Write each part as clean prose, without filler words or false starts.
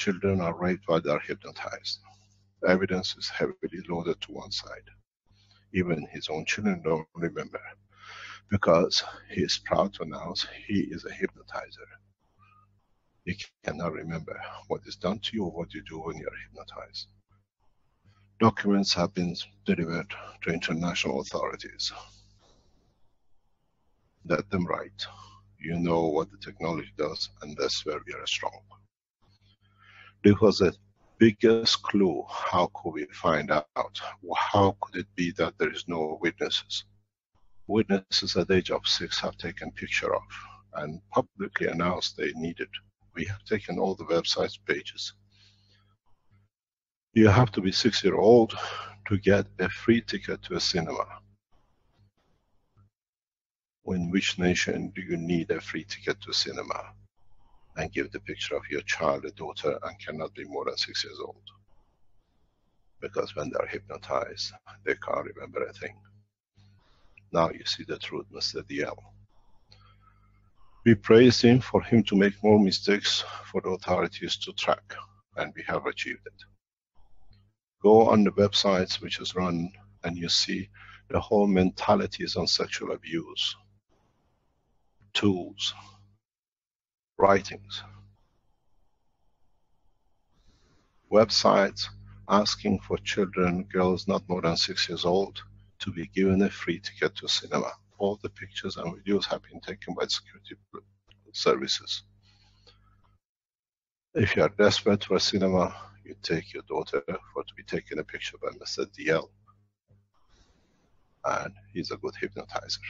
children are raped while they are hypnotized. Evidence is heavily loaded to one side. Even his own children don't remember, because he is proud to announce he is a hypnotizer. You cannot remember what is done to you or what you do when you are hypnotized. Documents have been delivered to international authorities. Let them write. You know what the technology does, and that's where we are strong. This was the biggest clue. How could we find out? How could it be that there is no witnesses? Witnesses at the age of 6 have taken picture of and publicly announced they need it. We have taken all the websites pages. You have to be 6-year-old to get a free ticket to a cinema. In which nation do you need a free ticket to a cinema and give the picture of your child, a daughter, and cannot be more than 6 years old? Because when they are hypnotized, they can't remember a thing. Now you see the truth, Mr. DL. We praised him for him to make more mistakes for the authorities to track, and we have achieved it. Go on the websites which is run, and you see the whole mentality is on sexual abuse. Tools, writings, websites asking for children, girls not more than 6 years old, to be given a free ticket to cinema. All the pictures and videos have been taken by security services. If you are desperate for a cinema, you take your daughter for to be taken a picture by Mr. DL, and he's a good hypnotizer.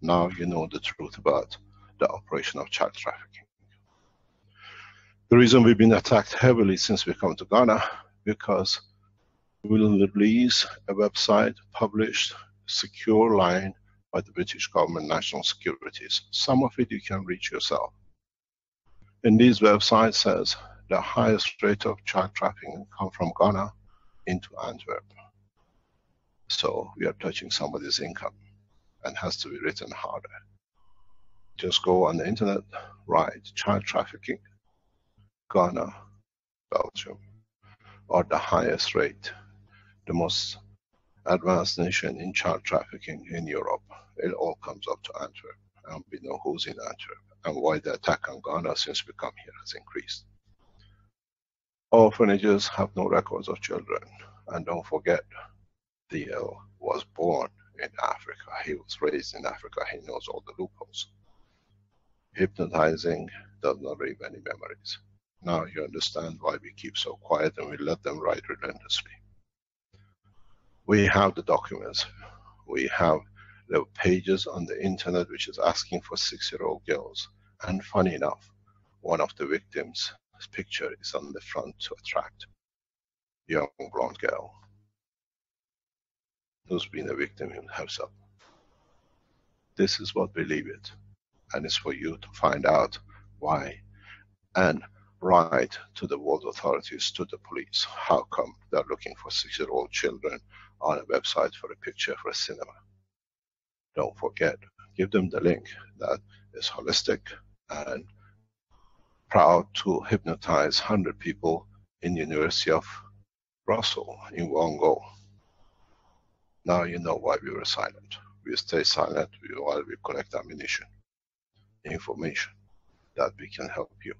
Now you know the truth about the operation of child trafficking. The reason we've been attacked heavily since we come to Ghana, because we'll release a website, published, secure line by the British government, national securities. Some of it you can reach yourself. And these websites says the highest rate of child trafficking come from Ghana into Antwerp. So we are touching somebody's income, and has to be written harder. Just go on the internet, write child trafficking, Ghana, Belgium, or the highest rate, the most advanced nation in child trafficking in Europe. It all comes up to Antwerp, and we know who's in Antwerp and why the attack on Ghana since we come here has increased. Orphanages have no records of children, and don't forget, DL was born in Africa. He was raised in Africa. He knows all the loopholes. Hypnotizing does not leave any memories. Now you understand why we keep so quiet and we let them write relentlessly. We have the documents. We have the pages on the internet which is asking for 6-year-old girls. And funny enough, one of the victims' picture is on the front to attract a young blonde girl who's been a victim herself. This is what we leave it. And it's for you to find out why, and write to the world authorities, to the police. How come they're looking for 6-year-old children on a website for a picture for a cinema? Don't forget, give them the link that is holistic and proud to hypnotize 100 people in the University of Brussels in one go. Now you know why we were silent. We stay silent while we collect ammunition, information that we can help you.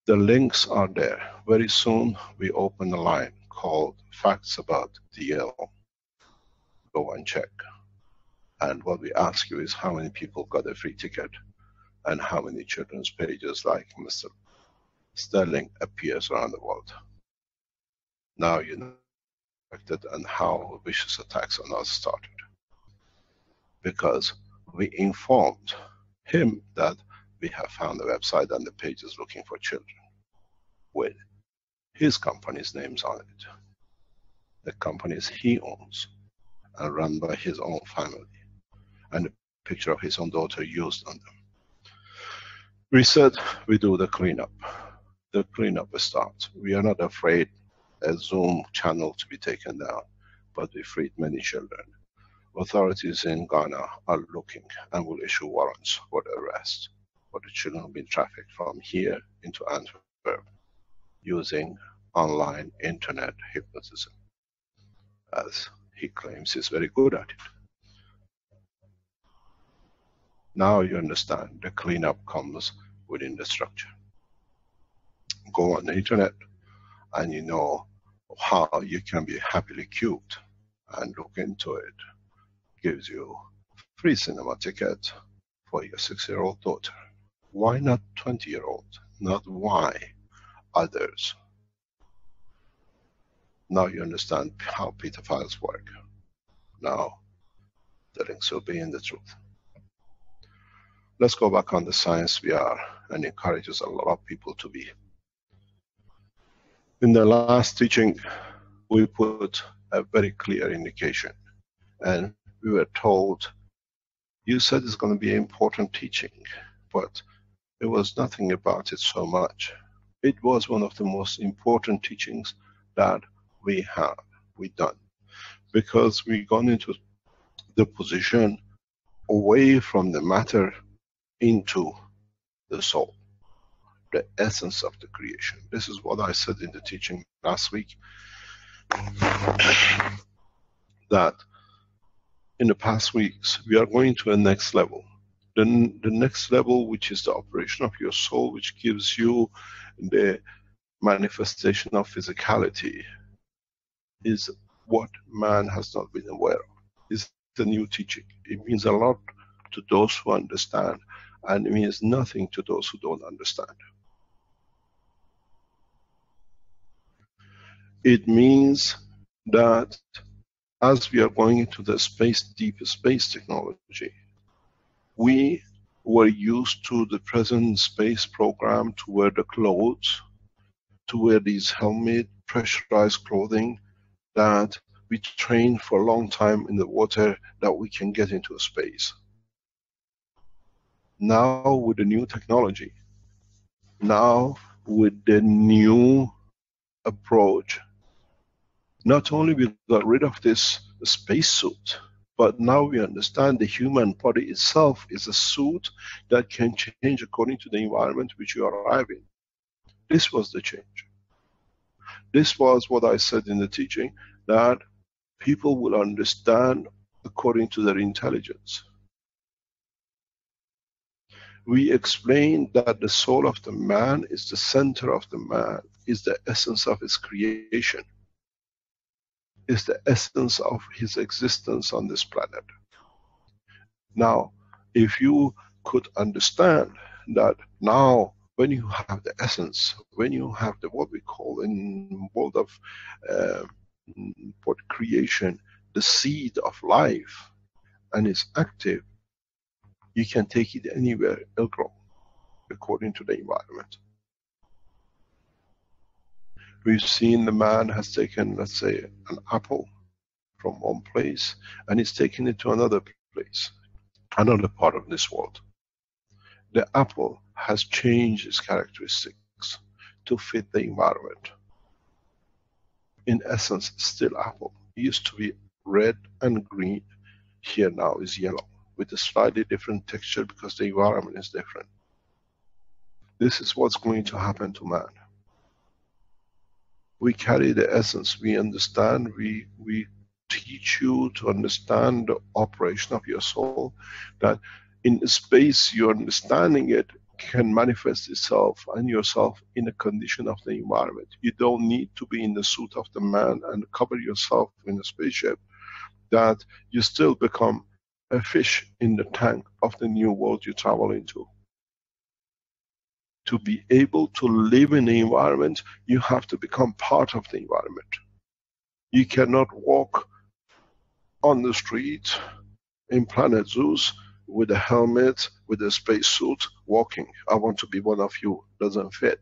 The links are there. Very soon we open a line called Facts About DL. Go and check. And what we ask you is how many people got a free ticket and how many children's pages like Mr. Sterling appears around the world. Now you know and how vicious attacks on us started. Because we informed him that we have found a website and the page is looking for children with his company's names on it. The companies he owns and run by his own family, and a picture of his own daughter used on them. We said we do the cleanup. The cleanup starts. We are not afraid a Zoom channel to be taken down, but we freed many children. Authorities in Ghana are looking and will issue warrants for the arrest for the children who have been trafficked from here into Antwerp using online internet hypnotism, as he claims he's very good at it. Now you understand the cleanup comes within the structure. Go on the internet and you know how you can be happily cubed, and look into it. Gives you free cinema ticket for your 6-year-old daughter. Why not 20-year-old? Not why others. Now you understand how pedophiles work. Now the links will be in the truth. Let's go back on the science we are, and encourages a lot of people to be. In the last teaching, we put a very clear indication, and we were told, you said it's going to be an important teaching, but it was nothing about it so much. It was one of the most important teachings that we done, because we gone into the position away from the matter into the soul, the essence of the creation. This is what I said in the teaching last week, that in the past weeks we are going to a next level. The next level, which is the operation of your soul, which gives you the manifestation of physicality, is what man has not been aware of. It's the new teaching. It means a lot to those who understand, and it means nothing to those who don't understand. It means that as we are going into the deep space technology, we were used to the present space program to wear the clothes, to wear these helmet, pressurized clothing, that we trained for a long time in the water, that we can get into space. Now with the new technology, now with the new approach, not only we got rid of this space suit, but now we understand the human body itself is a suit that can change according to the environment which you arrive in. This was the change. This was what I said in the teaching, that people will understand according to their intelligence. We explained that the soul of the man is the center of the man, is the essence of his creation, is the essence of his existence on this planet. Now, if you could understand that now, when you have the essence, when you have the, what we call in world of creation, the seed of life, and is active, you can take it anywhere, it'll grow, according to the environment. We've seen the man has taken, let's say, an apple from one place, and he's taken it to another place, another part of this world. The apple has changed its characteristics to fit the environment. In essence, still apple. It used to be red and green, here now is yellow, with a slightly different texture because the environment is different. This is what's going to happen to man. We carry the essence, we understand, we teach you to understand the operation of your soul, that in space your understanding it can manifest itself and yourself in a condition of the environment. You don't need to be in the suit of the man and cover yourself in a spaceship, that you still become a fish in the tank of the new world you travel into. To be able to live in the environment, you have to become part of the environment. You cannot walk on the street in Planet Zeus with a helmet, with a spacesuit, walking. I want to be one of you. Doesn't fit.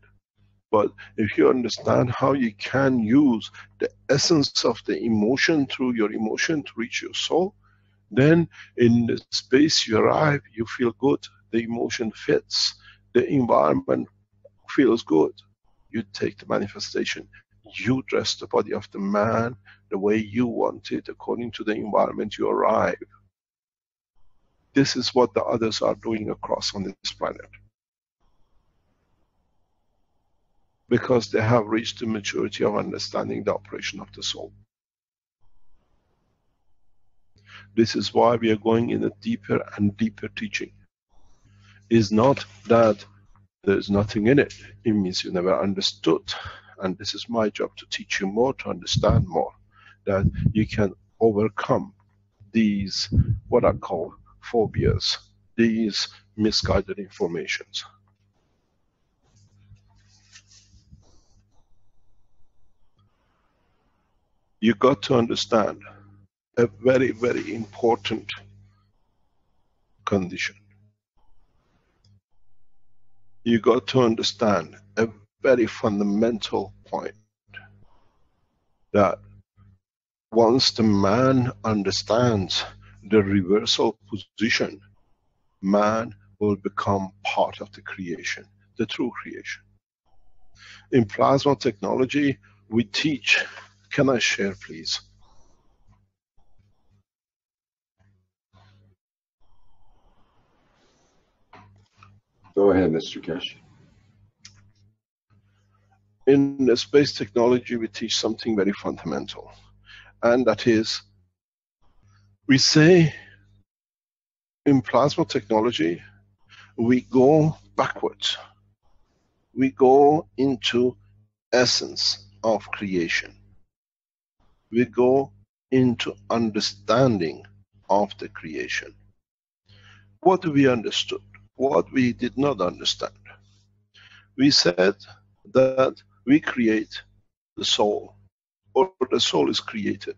But if you understand how you can use the essence of the emotion through your emotion to reach your soul, then in the space you arrive, you feel good. The emotion fits. The environment feels good. You take the manifestation. You dress the body of the man the way you want it, according to the environment you arrive. This is what the others are doing across on this planet. because they have reached the maturity of understanding the operation of the soul. This is why we are going in a deeper and deeper teaching. It's not that there's nothing in it. It means you never understood. And this is my job, to teach you more, to understand more, that you can overcome these, what I call phobias, these misguided informations. You got to understand a very, very important condition. You got to understand a very fundamental point, that once the man understands the reversal position, man will become part of the creation, the true creation. In plasma technology, we teach, can I share please? Go ahead, Mr. Keshe. In the space technology, we teach something very fundamental, and that is, we say in plasma technology, we go backwards. We go into essence of creation. We go into understanding of the creation. What do we understood? What we did not understand? We said that we create the soul, or the soul is created.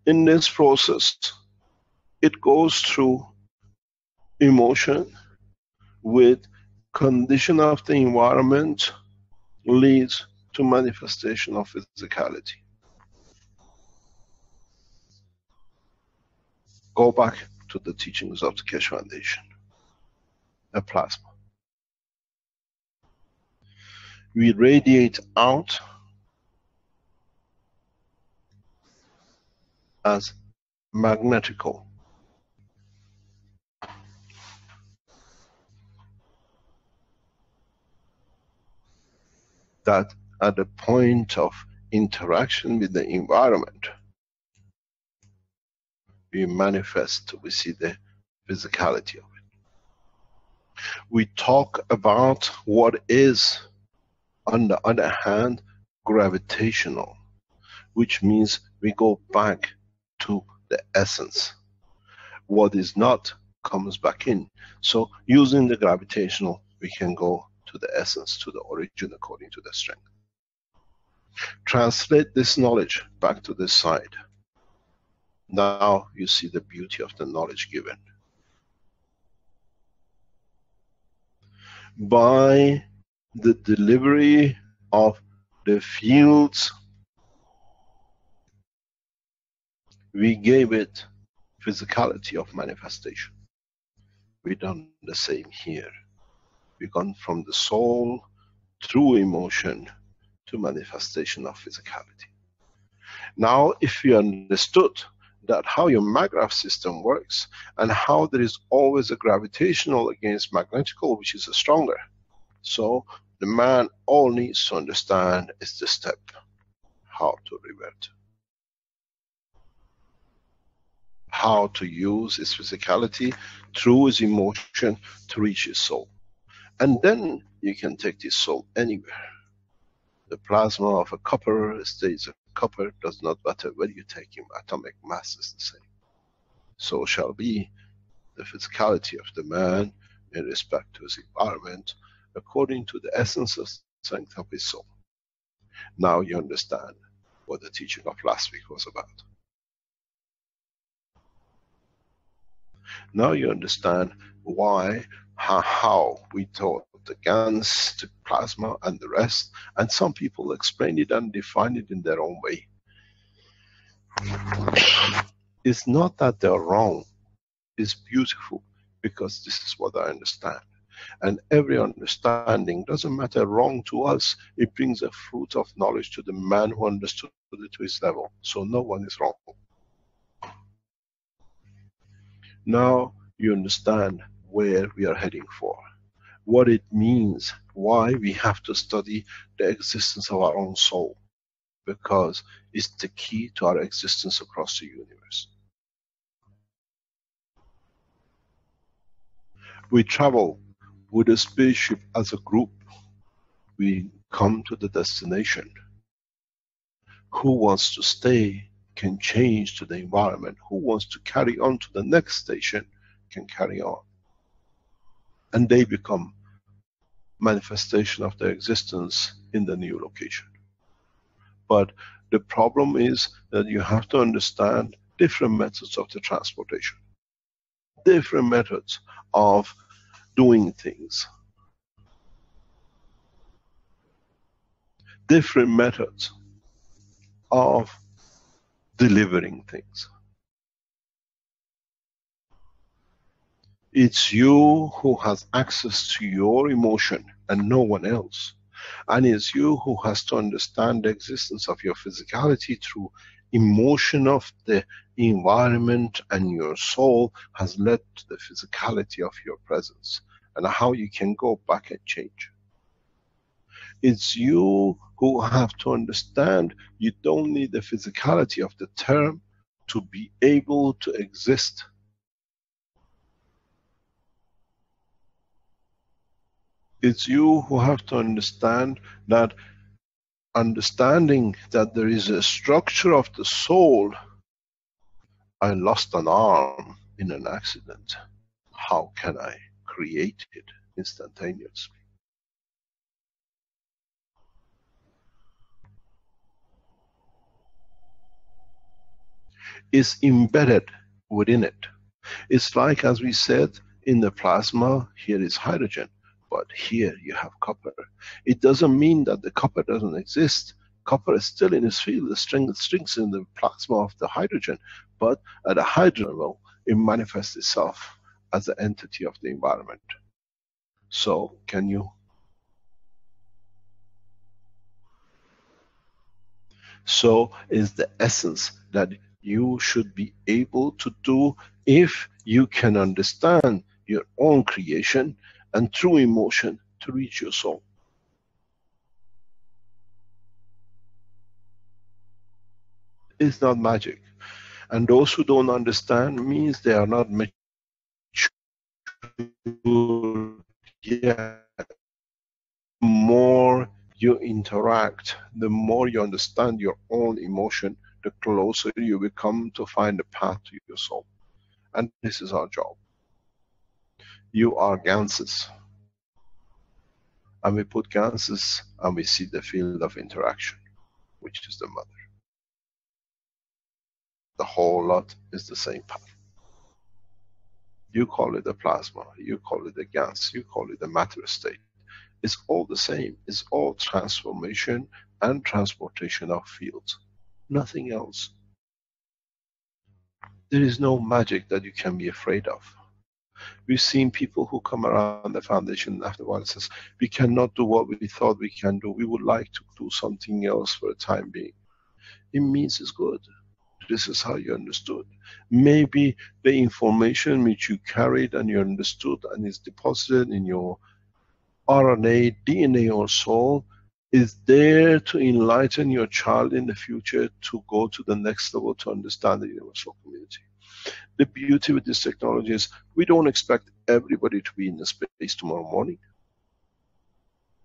In this process, it goes through emotion with condition of the environment, leads to manifestation of physicality. Go back to the teachings of the Keshe Foundation. A plasma. We radiate out as magnetical. That at the point of interaction with the environment, we manifest, we see the physicality of it. We talk about what is, on the other hand, gravitational, which means we go back to the essence. What is not comes back in. So using the gravitational, we can go to the essence, to the origin, according to the strength. Translate this knowledge back to this side. Now you see the beauty of the knowledge given. By the delivery of the fields, we gave it physicality of manifestation. We done the same here. We gone from the soul through emotion to manifestation of physicality. Now, if you understood that how your maggraph system works, and how there is always a gravitational against magnetical, which is a stronger. So the man all needs to understand is the step, how to revert. How to use his physicality through his emotion to reach his soul. And then you can take this soul anywhere. The plasma of a copper stays a copper, does not matter where you take him, atomic mass is the same. So shall be the physicality of the man in respect to his environment, according to the essence of strength of his soul. Now you understand what the teaching of last week was about. Now you understand why, how we taught the GANs, the plasma and the rest, and some people explain it and define it in their own way. It's not that they're wrong, it's beautiful, because this is what I understand. And every understanding, doesn't matter wrong to us, it brings a fruit of knowledge to the man who understood it to his level. So no one is wrong. Now you understand where we are heading for. what it means, why we have to study the existence of our own soul, because it's the key to our existence across the universe. We travel with a spaceship as a group. We come to the destination. Who wants to stay can change to the environment. Who wants to carry on to the next station can carry on. And they become manifestation of their existence in the new location. But the problem is that you have to understand different methods of the transportation, different methods of doing things, different methods of delivering things. It's you who has access to your emotion and no one else. And it's you who has to understand the existence of your physicality through emotion of the environment, and your soul has led to the physicality of your presence and how you can go back and change. It's you who have to understand you don't need the physicality of the term to be able to exist. It's you who have to understand that understanding that there is a structure of the soul. I lost an arm in an accident. How can I create it instantaneously? It's embedded within it. It's like, as we said, in the plasma, here is hydrogen, but here you have copper. It doesn't mean that the copper doesn't exist. Copper is still in its field, the strings in the plasma of the hydrogen, but at a hydrogen level, it manifests itself as the entity of the environment. So, can you? So is the essence that you should be able to do if you can understand your own creation and through emotion to reach your soul. It's not magic. And those who don't understand means they are not mature yet. The more you interact, the more you understand your own emotion, the closer you become to find the path to your soul. And this is our job. You are Ganses. And we put Ganses and we see the field of interaction, which is the mother. The whole lot is the same path. You call it a plasma, you call it a Gans, you call it a matter state. It's all the same. It's all transformation and transportation of fields. Nothing else. There is no magic that you can be afraid of. We've seen people who come around the foundation after a while and says, we cannot do what we thought we can do. We would like to do something else for the time being. It means it's good. This is how you understood. Maybe the information which you carried and you understood and is deposited in your RNA, DNA or soul is there to enlighten your child in the future to go to the next level to understand the universal community. The beauty with this technology is we don't expect everybody to be in the space tomorrow morning.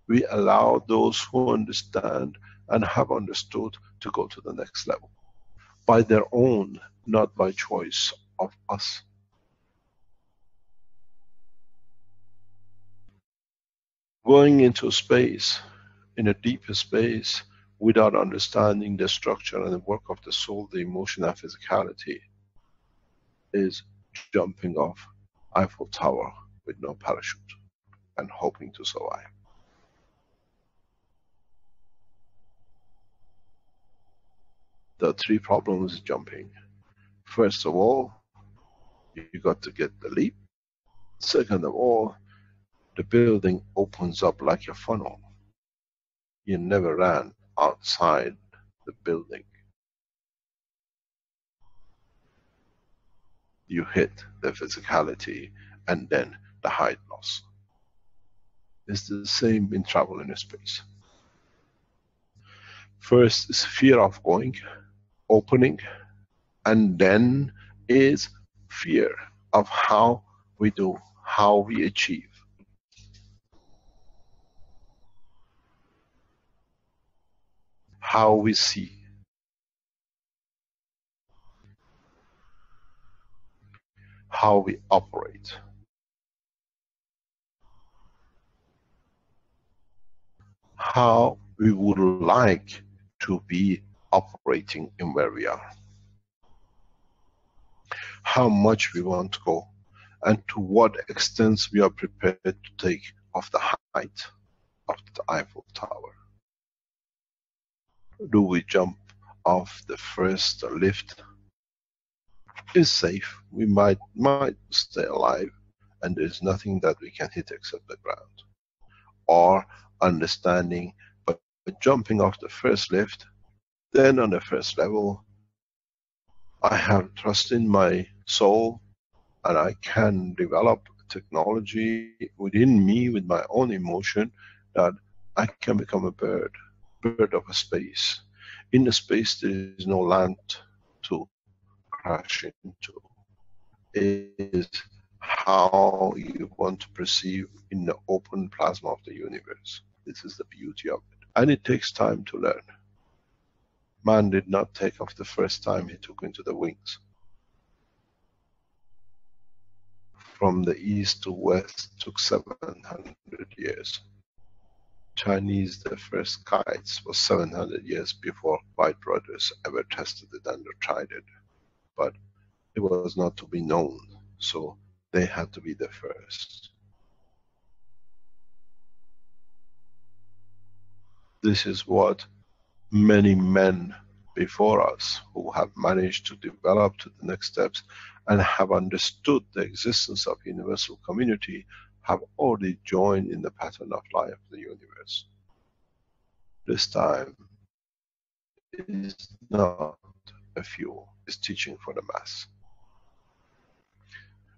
We allow those who understand and have understood to go to the next level by their own, not by choice of us. Going into space, in a deeper space, without understanding the structure and the work of the soul, the emotion and physicality, is jumping off Eiffel Tower with no parachute and hoping to survive. There are three problems with jumping. First of all, you got to get the leap. Second of all, the building opens up like a funnel. You never ran outside the building. You hit the physicality and then the height loss. is the same in travel in space. First is fear of going, opening, and then is fear of how we do, how we achieve. How we see. How we operate. How we would like to be operating in where we are. How much we want to go, and to what extent we are prepared to take off the height of the Eiffel Tower. Do we jump off the first lift? It's safe. We might stay alive, and there's nothing that we can hit except the ground. Or understanding, but jumping off the first lift, then on the first level, I have trust in my soul, and I can develop technology within me with my own emotion that I can become a bird of a space. In the space there is no land to crash into. It is how you want to perceive in the open plasma of the universe. This is the beauty of it. And it takes time to learn. Man did not take off the first time he took into the wings. From the east to west took 700 years. Chinese, the first kites was 700 years before White brothers ever tested it and tried it. But it was not to be known, so they had to be the first. This is what many men before us who have managed to develop to the next steps and have understood the existence of universal community have already joined in the pattern of life of the universe. This time is not a few, it's teaching for the mass.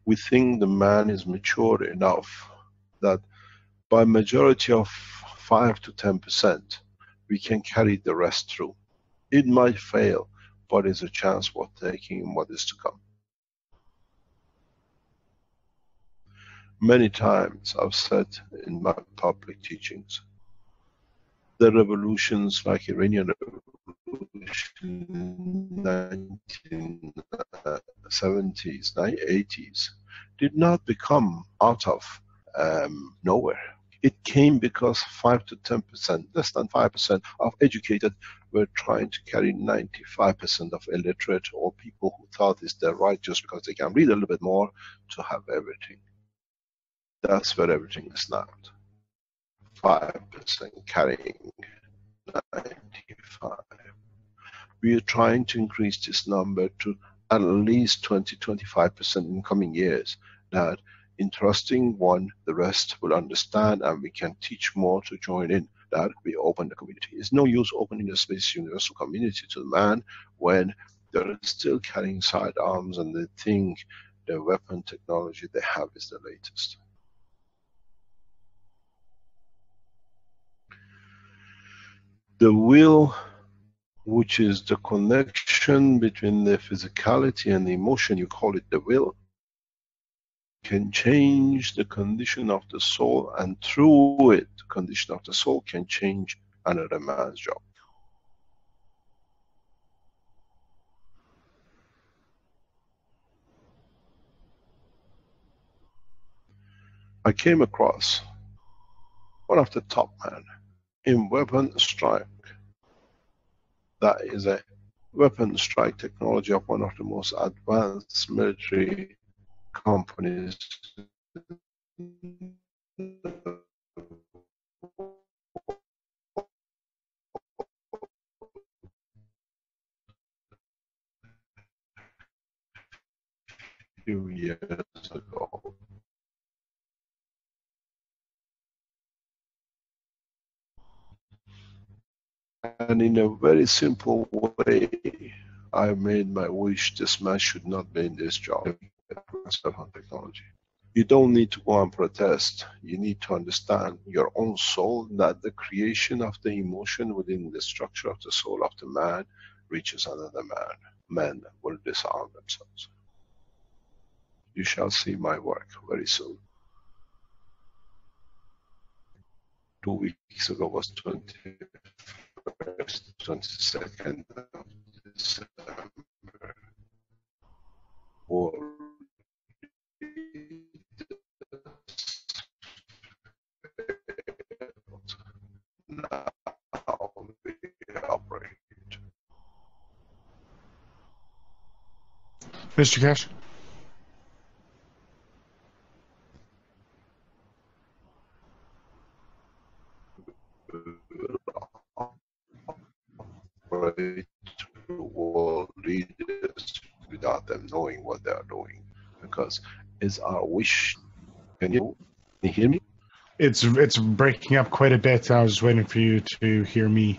We think the man is mature enough that by majority of 5 to 10% we can carry the rest through. It might fail, but it's a chance worth taking in what is to come. Many times I've said in my public teachings, the revolutions like Iranian revolution in the 1970s, 1980s, did not become out of nowhere. It came because 5 to 10%, less than 5% of educated were trying to carry 95% of illiterate or people who thought it's their right just because they can read a little bit more to have everything. That's where everything is snapped. 5% carrying 95. We are trying to increase this number to at least 20-25% in coming years. That in trusting one, the rest will understand and we can teach more to join in. That we open the community. It's no use opening the space universal community to the man when they're still carrying sidearms and they think the weapon technology they have is the latest. The will, which is the connection between the physicality and the emotion, you call it the will, can change the condition of the soul, and through it, the condition of the soul can change another man's job. I came across one of the top men in weapon strike. That is a weapon strike technology of one of the most advanced military companies. Few years ago. And in a very simple way, I made my wish: this man should not be in this job. Transfer on technology. You don't need to go and protest. You need to understand your own soul, that the creation of the emotion within the structure of the soul of the man reaches another man. Men will disarm themselves. You shall see my work very soon. 2 weeks ago was 21st, 22nd of December. Now we operate. Mr. Keshe? Operate through world leaders without them knowing what they are doing, because it's our wish. Can you hear me? It's breaking up quite a bit. I was waiting for you to hear me.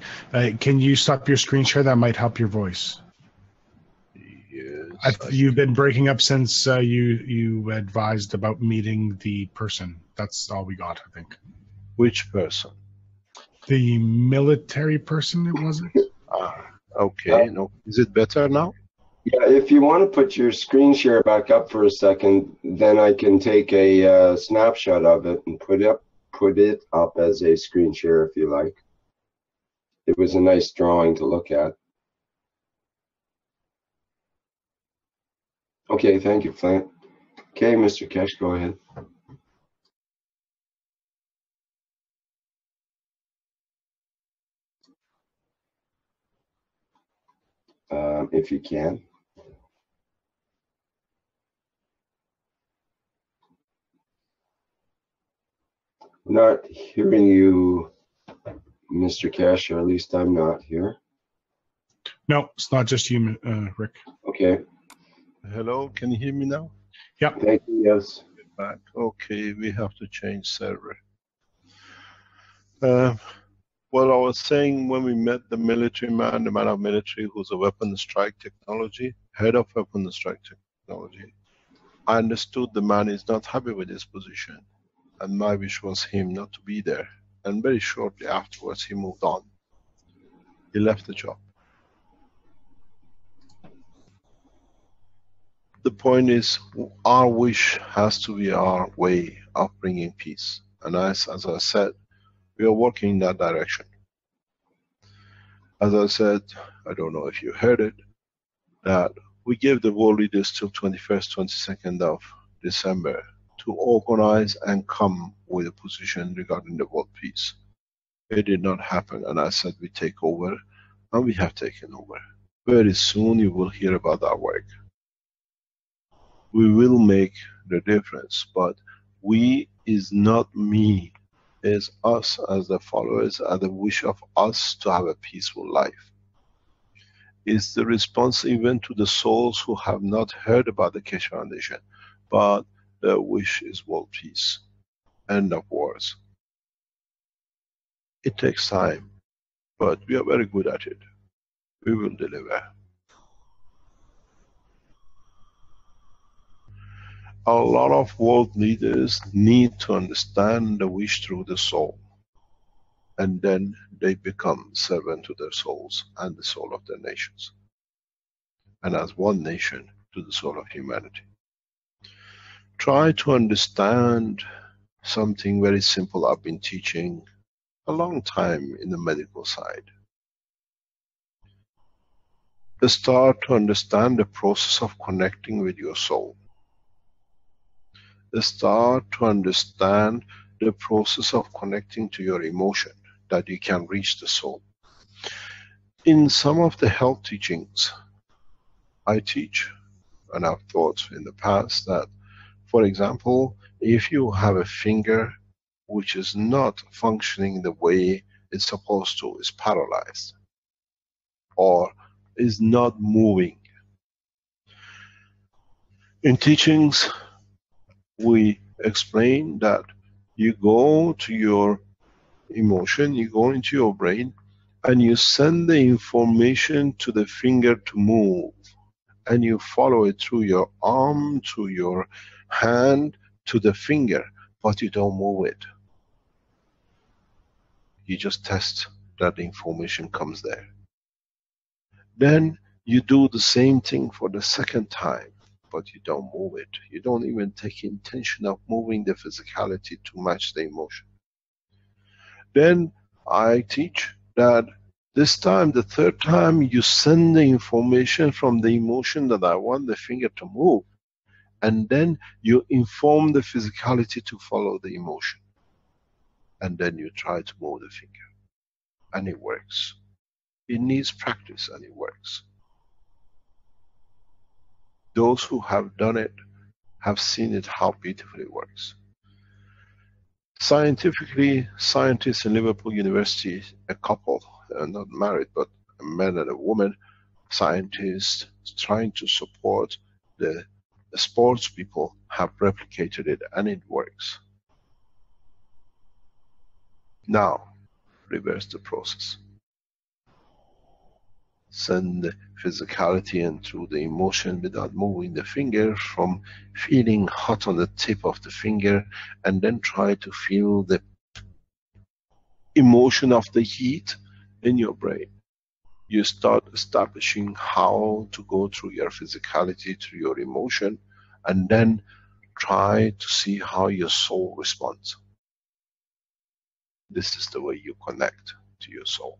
Can you stop your screen share? That might help your voice. Yes. You've been breaking up since you advised about meeting the person. That's all we got, I think. Which person? The military person, it wasn't? Okay. No. Is it better now? Yeah, if you want to put your screen share back up for a second, then I can take a snapshot of it and put it up as a screen share if you like. It was a nice drawing to look at. Okay, thank you, Flint. Okay, Mr. Keshe, go ahead. If you can. I'm not hearing you, Mr. Keshe, or at least I'm not here. No, it's not just you, Rick. Okay. Hello, can you hear me now? Yep. Thank you, yes. Back. Okay, we have to change server. Well, I was saying when we met the military man, the man of military who's a weapon strike technology, head of weapon strike technology, I understood the man is not happy with his position, and my wish was him not to be there. And very shortly afterwards, he moved on. He left the job. The point is, our wish has to be our way of bringing peace. And as I said, we are working in that direction. As I said, I don't know if you heard it, that we gave the world leaders till 21st, 22nd of December to organize and come with a position regarding the world peace. It did not happen, and I said we take over, and we have taken over. Very soon you will hear about our work. We will make the difference, but we is not me, is us as the followers, and the wish of us to have a peaceful life. It's the response even to the souls who have not heard about the Keshe Foundation, but the wish is world peace, end of wars. It takes time, but we are very good at it. We will deliver. A lot of world leaders need to understand the wish through the soul, and then they become servant to their souls and the soul of their nations, and as one nation to the soul of humanity. Try to understand something very simple I've been teaching a long time in the medical side. Start to understand the process of connecting with your soul. Start to understand the process of connecting to your emotion, that you can reach the soul. In some of the health teachings I teach, and I've taught in the past that, for example, if you have a finger which is not functioning the way it's supposed to, is paralyzed, or is not moving. In teachings, we explain that you go to your emotion, you go into your brain, and you send the information to the finger to move, and you follow it through your arm, through your hand, to the finger, but you don't move it. You just test that the information comes there. Then you do the same thing for the second time, but you don't move it. You don't even take intention of moving the physicality to match the emotion. Then I teach that this time, the third time, you send the information from the emotion that I want the finger to move, and then you inform the physicality to follow the emotion. And then you try to move the finger. And it works. It needs practice, and it works. Those who have done it have seen it, how beautifully it works. Scientifically, scientists in Liverpool University, a couple, not married, but a man and a woman, scientists trying to support the sports people, have replicated it, and it works. Now, reverse the process. Send the physicality and through the emotion without moving the finger, from feeling hot on the tip of the finger, and then try to feel the emotion of the heat in your brain. You start establishing how to go through your physicality, through your emotion, and then try to see how your soul responds. This is the way you connect to your soul.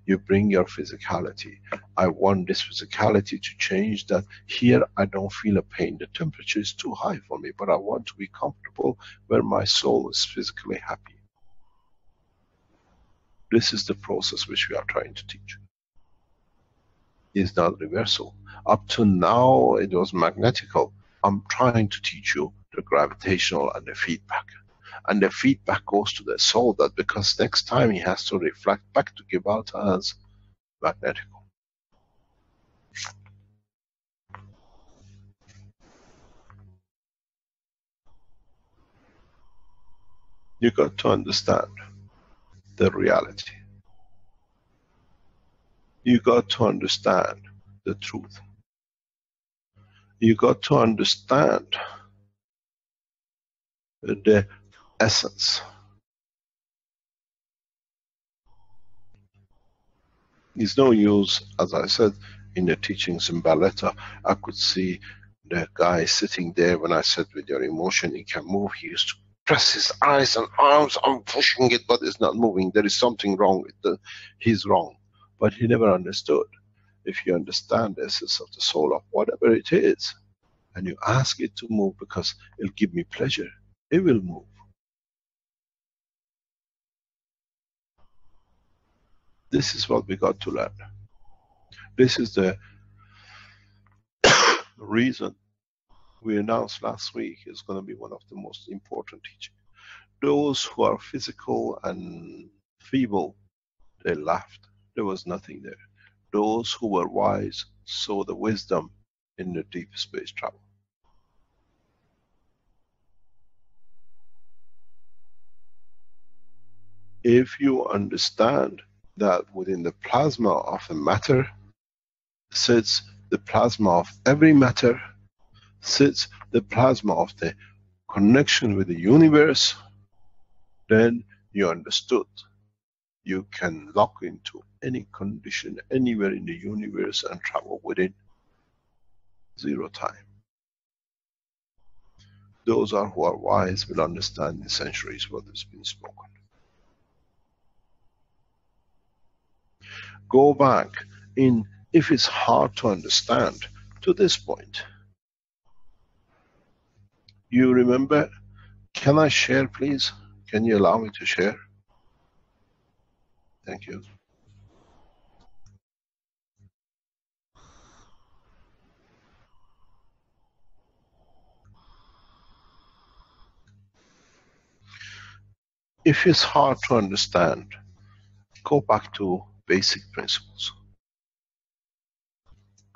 You bring your physicality. I want this physicality to change, that here I don't feel a pain. The temperature is too high for me, but I want to be comfortable where my soul is physically happy. This is the process which we are trying to teach. It's not reversal. Up to now it was magnetical. I'm trying to teach you the gravitational and the feedback. And the feedback goes to the soul, that because next time he has to reflect back to give out as magnetical. You got to understand the reality. You got to understand the truth. You got to understand the essence. It's no use, as I said in the teachings in Barletta, I could see the guy sitting there when I said with your emotion he can move. He used to press his eyes and arms, I'm pushing it, but it's not moving. There is something wrong with the, he's wrong. But he never understood. If you understand the essence of the soul of whatever it is, and you ask it to move because it'll give me pleasure, it will move. This is what we got to learn. This is the reason we announced last week is going to be one of the most important teachings. Those who are physical and feeble, they laughed. There was nothing there. Those who were wise saw the wisdom in the deep space travel. If you understand that within the plasma of the matter sits the plasma of every matter, sits the plasma of the connection with the universe, then you understood. You can lock into any condition anywhere in the universe and travel within 0 time. Those who are wise will understand in centuries what has been spoken. Go back in, if it's hard to understand, to this point. You remember, can I share please? Can you allow me to share? Thank you. If it's hard to understand, go back to basic principles.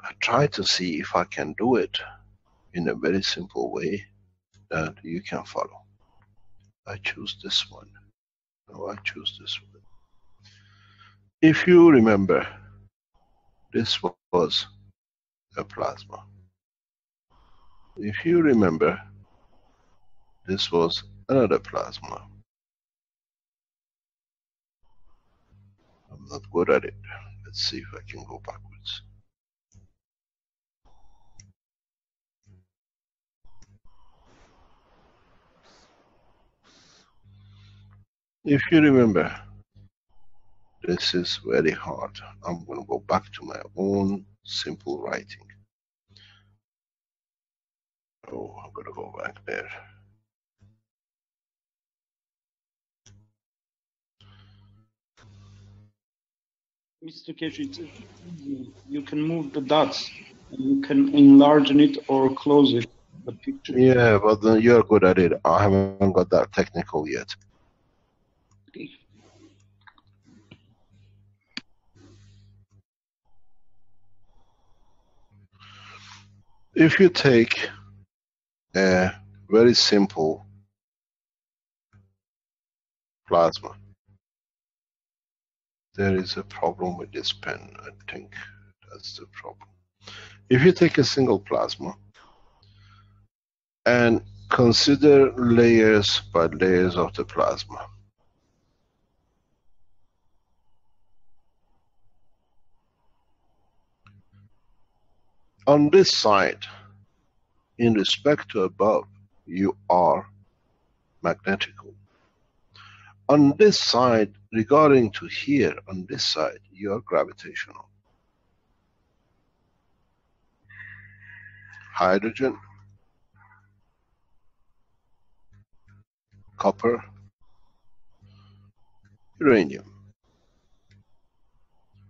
I try to see if I can do it in a very simple way that you can follow. I choose this one. No, I choose this one. If you remember, this was a plasma. If you remember, This was another plasma. I'm not good at it. Let's see if I can go backwards. If you remember, this is very hard. I'm going to go back to my own simple writing. Oh, I'm going to go back there. Mr. Keshe, it's easy. You can move the dots and you can enlarge it or close it, the picture. Yeah, but then you're good at it. I haven't got that technical yet. Okay. If you take a very simple plasma, there is a problem with this pen. I think that's the problem. If you take a single plasma and consider layers by layers of the plasma, on this side, in respect to above, you are magnetical. On this side, regarding to here, on this side, you are gravitational. Hydrogen, copper, uranium.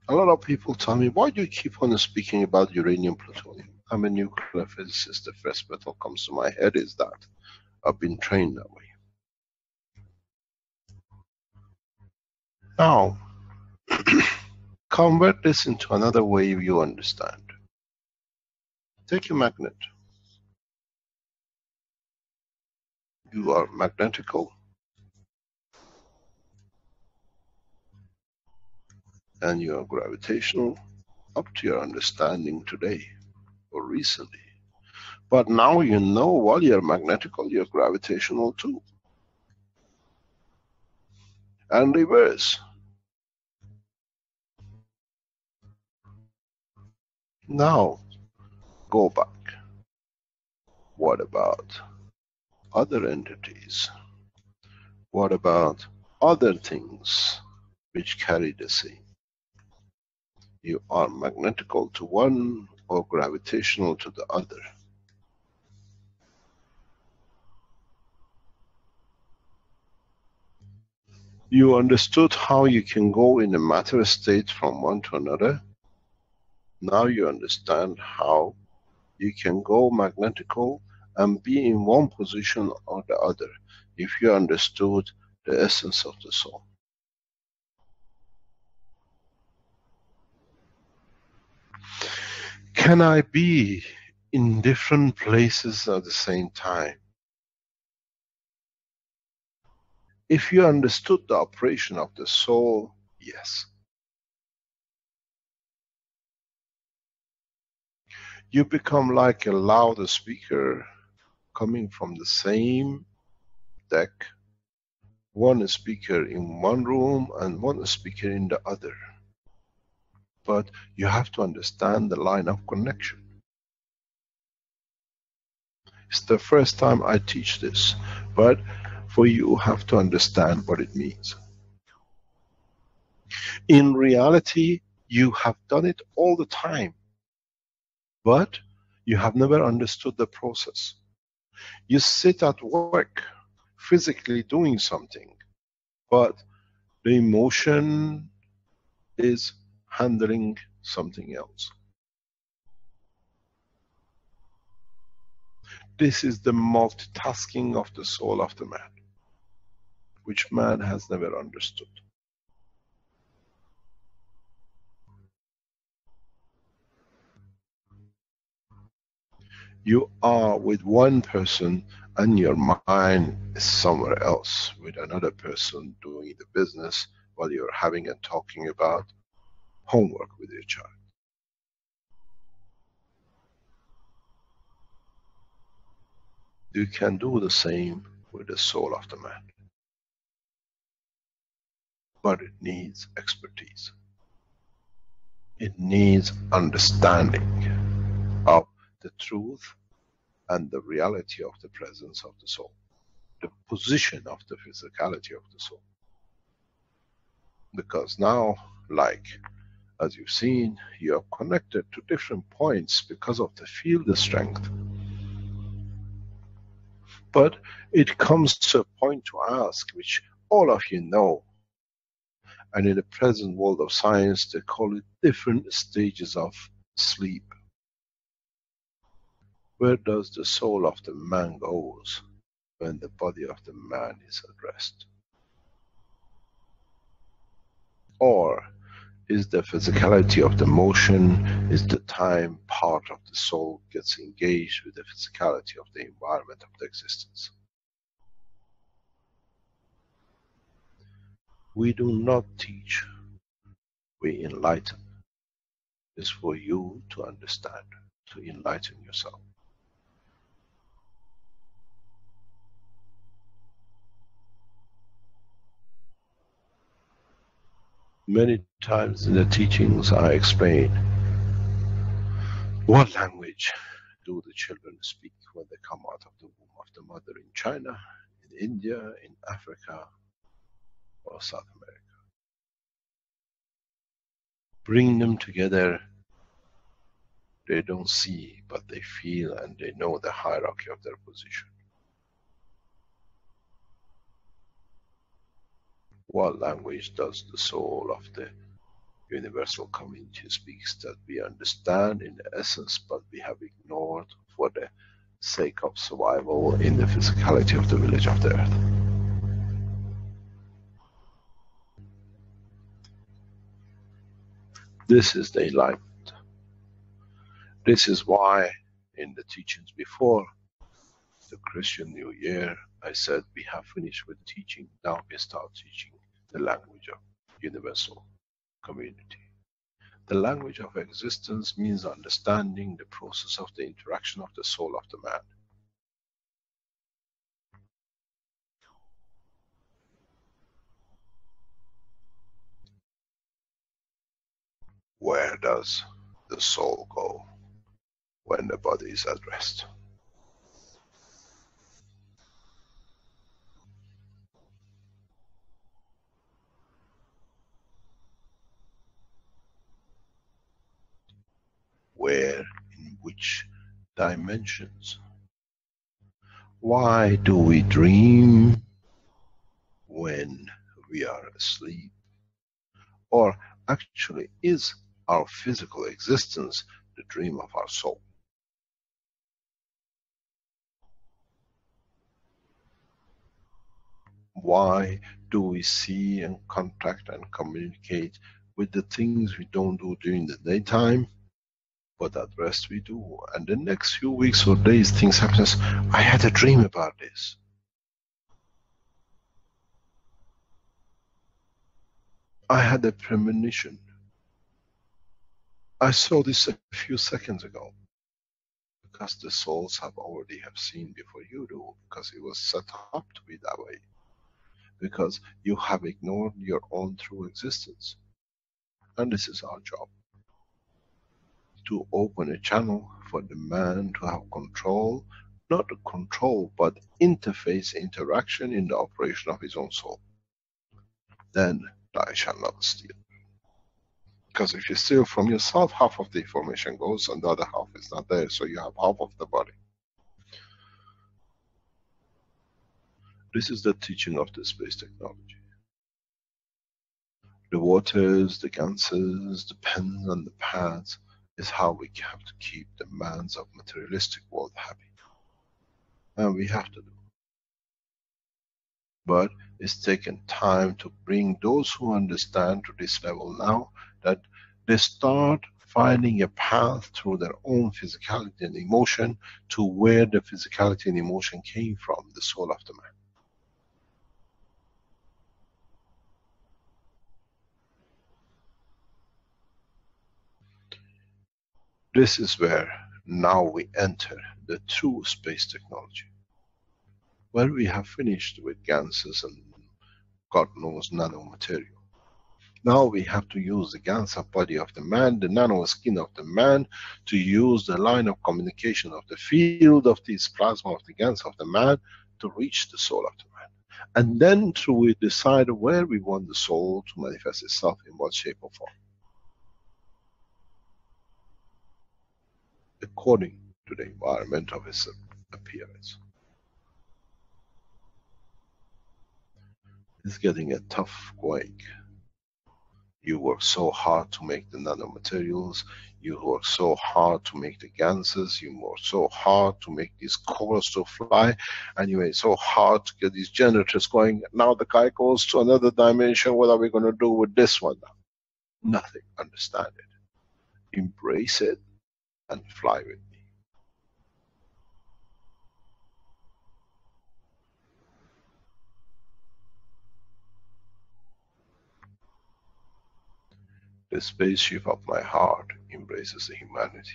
A lot of people tell me, why do you keep on speaking about uranium, plutonium? I'm a nuclear physicist. The first metal comes to my head is that. I've been trained that way. Now, convert this into another way you understand. Take a magnet. You are magnetical, and you are gravitational up to your understanding today or recently. But now you know while you're magnetical, you're gravitational too. And reverse. Now, go back. What about other entities? What about other things which carry the same? You are magnetical to one or gravitational to the other. You understood how you can go in a matter state from one to another. Now you understand how you can go magnetical and be in one position or the other, if you understood the essence of the soul. Can I be in different places at the same time? If you understood the operation of the soul, yes. You become like a loudspeaker coming from the same deck, one speaker in one room and one speaker in the other. But you have to understand the line of connection. It's the first time I teach this, but for you have to understand what it means. In reality, you have done it all the time, but you have never understood the process. You sit at work, physically doing something, but the emotion is handling something else. This is the multitasking of the soul of the man, which man has never understood. You are with one person and your mind is somewhere else with another person doing the business while you're having and talking about homework with your child. You can do the same with the soul of the man. But it needs expertise. It needs understanding of the truth and the reality of the presence of the soul, the position of the physicality of the soul. Because now, like, as you've seen, you are connected to different points because of the field strength. But it comes to a point to ask, which all of you know, and in the present world of science, they call it different stages of sleep. Where does the soul of the man goes when the body of the man is at rest? Or is the physicality of the motion, is the time part of the soul gets engaged with the physicality of the environment of the existence? We do not teach, we enlighten. It's for you to understand, to enlighten yourself. Many times in the teachings I explain, what language do the children speak when they come out of the womb of the mother in China, in India, in Africa, or South America? Bring them together, they don't see, but they feel and they know the hierarchy of their position. What language does the soul of the universal community speaks that we understand in the essence, but we have ignored for the sake of survival in the physicality of the village of the earth? This is the enlightenment. This is why in the teachings before the Christian New Year, I said we have finished with teaching, now we start teaching the language of universal community. The language of existence means understanding the process of the interaction of the soul of the man. Where does the soul go when the body is at rest? Where, in which dimensions? Why do we dream when we are asleep? Or actually, is our physical existence the dream of our soul? Why do we see and contact and communicate with the things we don't do during the daytime, but at rest we do? And the next few weeks or days things happen. I had a dream about this. I had a premonition. I saw this a few seconds ago. Because the souls have already have seen before you do, because it was set up to be that way. Because you have ignored your own true existence. And this is our job. To open a channel for the man to have control, not control, but interface, interaction in the operation of his own soul. Then thou shalt not steal. Because if you steal from yourself, half of the information goes and the other half is not there, so you have half of the body. This is the teaching of the space technology. The waters, the ganses, the pens and the pads is how we have to keep the man's of materialistic world happy. And we have to do. But it's taken time to bring those who understand to this level now, that they start finding a path through their own physicality and emotion to where the physicality and emotion came from, the soul of the man. This is where now we enter the true space technology. When we have finished with ganses and God knows nanomaterial, now we have to use the Gansa body of the man, the nano skin of the man, to use the line of communication of the field of this plasma of the Gansa of the man to reach the soul of the man. And then through we decide where we want the soul to manifest itself, in what shape or form, according to the environment of its appearance. It's getting a tough going. You work so hard to make the nanomaterials, you work so hard to make the ganses, you work so hard to make these cobras to fly, and you work so hard to get these generators going. Now the guy goes to another dimension. What are we going to do with this one now? Nothing. Understand it. Embrace it and fly with me. The spaceship of my heart embraces the humanity.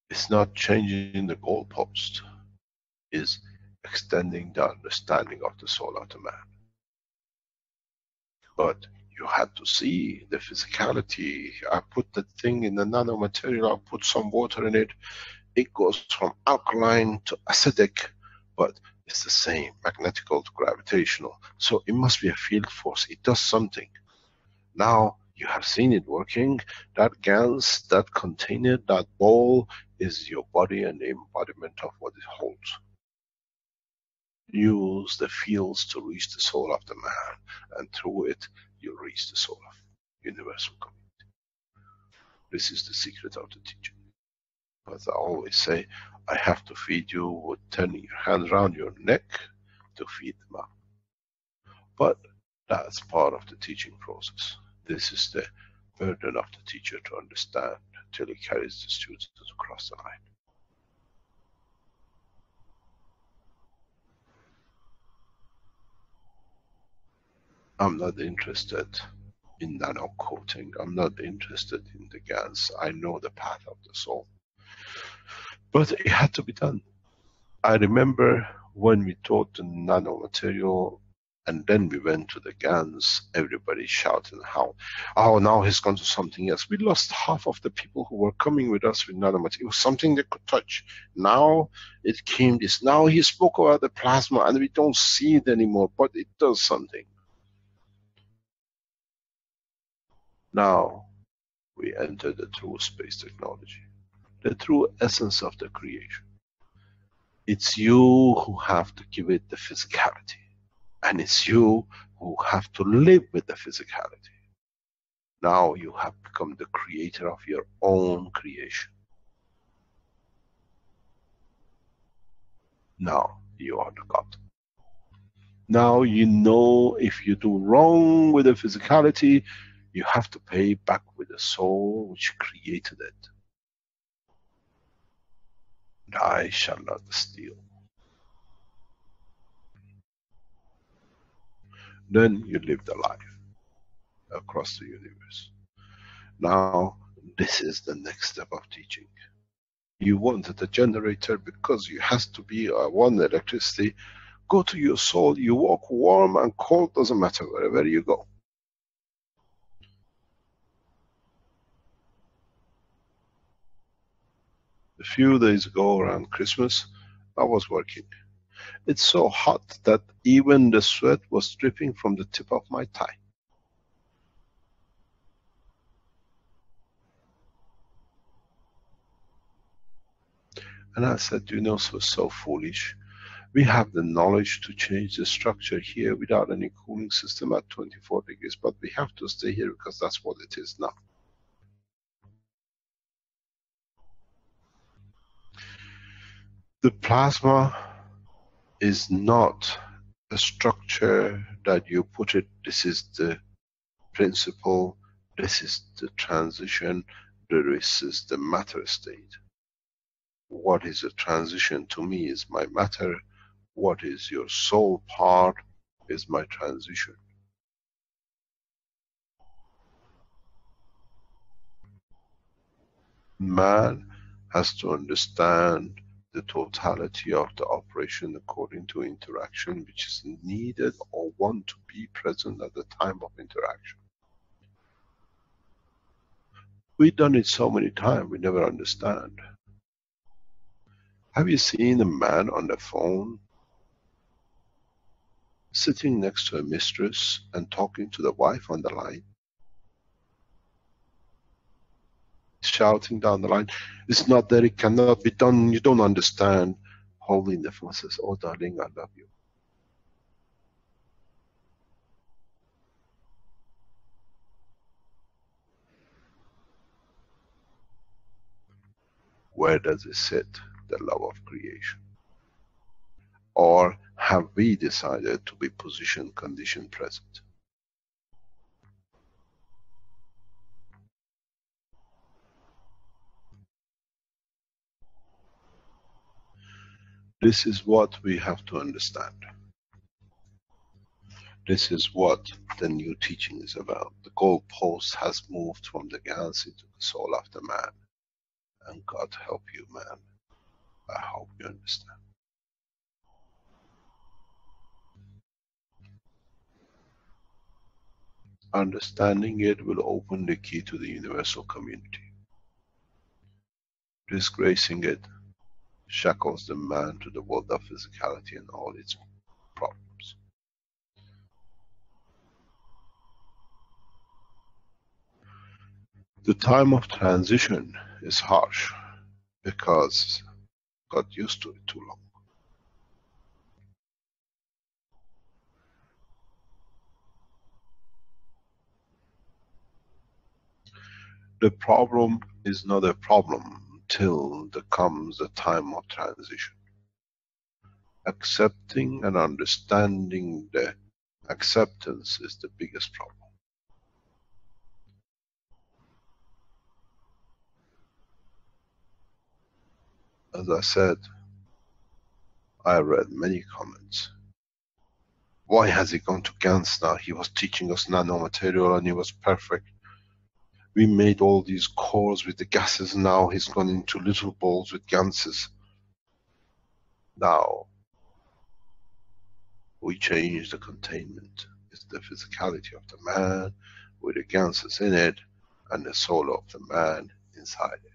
It's not changing the goalpost, it's extending the understanding of the soul of the man. But you had to see the physicality. I put the thing in the nanomaterial, I put some water in it. It goes from alkaline to acidic, but it's the same, magnetical to gravitational. So it must be a field force. It does something. Now you have seen it working. That gans, that container, that bowl is your body and the embodiment of what it holds. Use the fields to reach the soul of the man, and through it you reach the soul of universal community. This is the secret of the teaching. As I always say, I have to feed you with turning your hands around your neck to feed them up. But that's part of the teaching process. This is the burden of the teacher to understand till he carries the students across the line. I'm not interested in nano coating. I'm not interested in the GANs. I know the path of the soul. But it had to be done. I remember when we taught the nanomaterial and then we went to the GANs, everybody shouted how, oh, now he's gone to something else. We lost half of the people who were coming with us with nanomaterial. It was something they could touch. Now it came this. Now he spoke about the plasma and we don't see it anymore, but it does something. Now we enter the true space technology, the true essence of the creation. It's you who have to give it the physicality, and it's you who have to live with the physicality. Now you have become the creator of your own creation. Now you are the God. Now you know if you do wrong with the physicality, you have to pay back with the soul which created it. And I shall not steal. Then you live the life across the universe. Now this is the next step of teaching. You wanted a generator because you has to be one electricity. Go to your soul, you walk warm and cold, doesn't matter wherever you go. A few days ago around Christmas, I was working. It's so hot that even the sweat was dripping from the tip of my tie. And I said, you know, so foolish. We have the knowledge to change the structure here without any cooling system at 24 degrees, but we have to stay here because that's what it is now. The plasma is not a structure that you put it, this is the principle, this is the transition, this is the matter state. What is a transition to me is my matter, what is your soul part is my transition. Man has to understand the totality of the operation according to interaction which is needed or want to be present at the time of interaction. We've done it so many times, we never understand. Have you seen a man on the phone sitting next to a mistress and talking to the wife on the line? Shouting down the line, it's not that it cannot be done, you don't understand. Holding the phone says, oh darling, I love you. Where does it sit, the love of creation? Or have we decided to be position, condition, present? This is what we have to understand. This is what the new teaching is about. The goalpost has moved from the gans into the soul of the man. And God help you, man. I hope you understand. Understanding it will open the key to the universal community. Disgracing it shackles the man to the world of physicality and all its problems. The time of transition is harsh because got used to it too long. The problem is not a problem till there comes the time of transition. Accepting and understanding the acceptance is the biggest problem. As I said, I read many comments. Why has he gone to GANs now? He was teaching us nanomaterial and he was perfect. We made all these cores with the gases, now he's gone into little balls with ganses. Now, we change the containment. It's the physicality of the man with the ganses in it and the soul of the man inside it.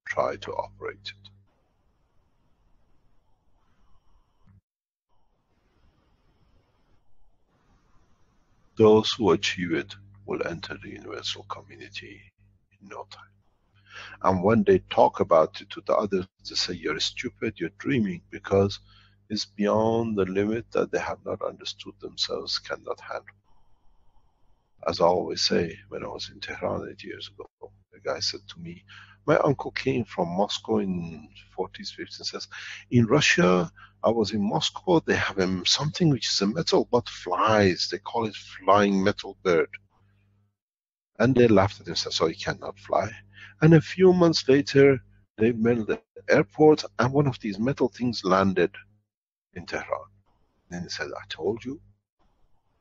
Try to operate it. Those who achieve it will enter the universal community in no time. And when they talk about it to the others, they say, you're stupid, you're dreaming, because it's beyond the limit that they have not understood themselves, cannot handle. As I always say, when I was in Tehran 8 years ago, the guy said to me, my uncle came from Moscow in 40s, 50s, and says, in Russia, I was in Moscow, they have something which is a metal but flies, they call it flying metal bird. And they laughed at him and said, so he cannot fly. And a few months later, they met the airport and one of these metal things landed in Tehran. And he said, I told you,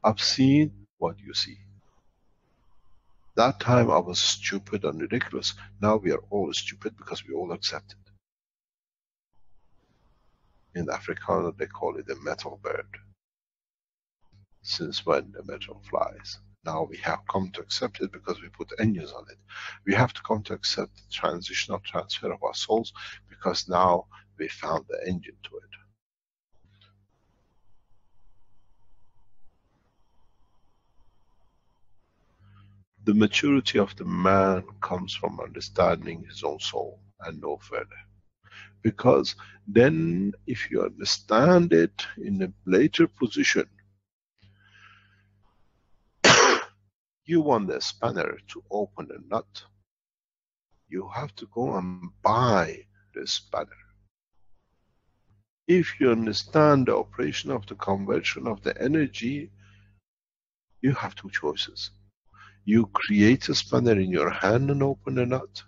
I've seen what you see. That time I was stupid and ridiculous. Now we are all stupid because we all accept it. In Afrikaans they call it a metal bird. Since when the metal flies? Now we have come to accept it because we put engines on it. We have to come to accept the transitional transfer of our souls because now we found the engine to it. The maturity of the man comes from understanding his own soul and no further. Because then if you understand it in a later position, you want the spanner to open a nut, you have to go and buy the spanner. If you understand the operation of the conversion of the energy, you have two choices. You create a spanner in your hand and open a nut,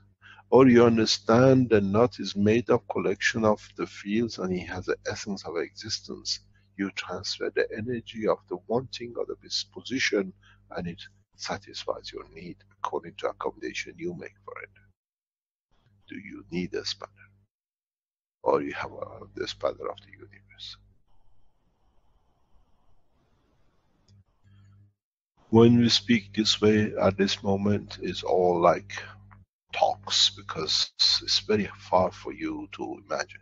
or you understand the nut is made of collection of the fields and it has the essence of existence. You transfer the energy of the wanting or the disposition and it satisfies your need according to accommodation you make for it. do you need a spanner? Or you have the spanner of the universe? When we speak this way at this moment, it's all like talks, because it's very far for you to imagine.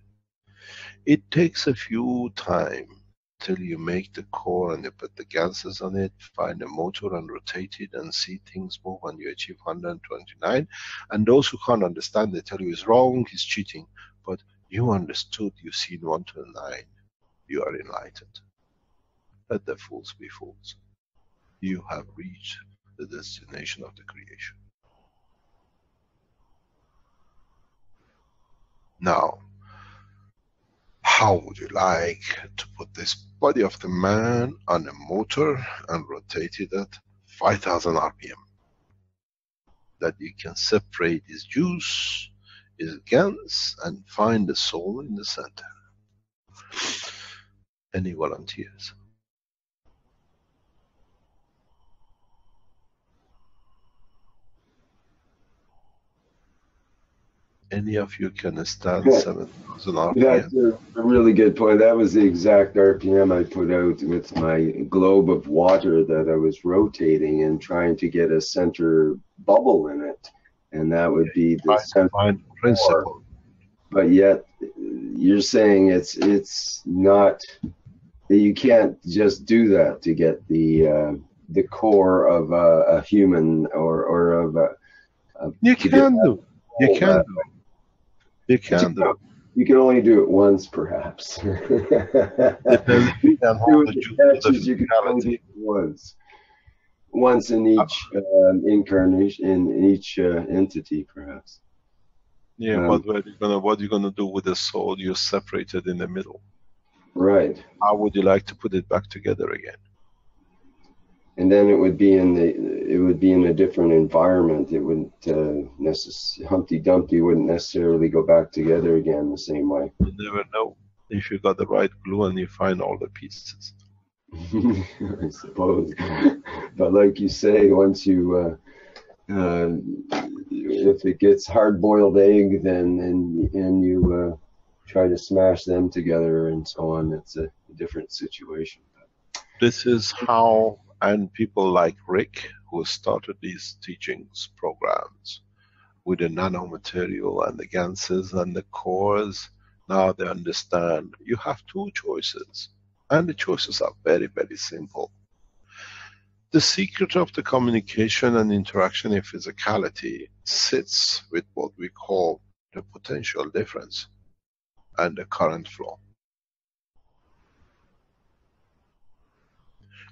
It takes a few time till you make the core and you put the gases on it, find a motor and rotate it and see things move, and you achieve 129. And those who can't understand, they tell you it's wrong, he's cheating. But you understood, you've seen 129, you are enlightened. Let the fools be fools. You have reached the destination of the creation. Now, how would you like to put this body of the man on a motor and rotate it at 5,000 RPM? That you can separate his juice, his gans, and find the soul in the center. Any volunteers? Any of you can stand 7,000 RPM? That's a really good point. That was the exact RPM I put out with my globe of water that I was rotating and trying to get a center bubble in it. And that would be the center principle. But yet, you're saying it's not, you can't just do that to get the core of a human or of a. You can do. You can do. You can do. You can only do it once, perhaps. You can only do it once in each incarnation, in each entity, perhaps. Yeah, but what are you gonna do with the soul you separated in the middle? Right. How would you like to put it back together again? And then it would be in a different environment. It wouldn't Humpty Dumpty wouldn't necessarily go back together again the same way. You never know if you got the right glue and you find all the pieces. I suppose. But like you say, once you if it gets hard-boiled egg, then you try to smash them together and so on, it's a different situation. This is how. And people like Rick, who started these teachings programs with the nanomaterial and the ganses and the cores, now they understand you have two choices. And the choices are very, very simple. The secret of the communication and interaction in physicality sits with what we call the potential difference and the current flow.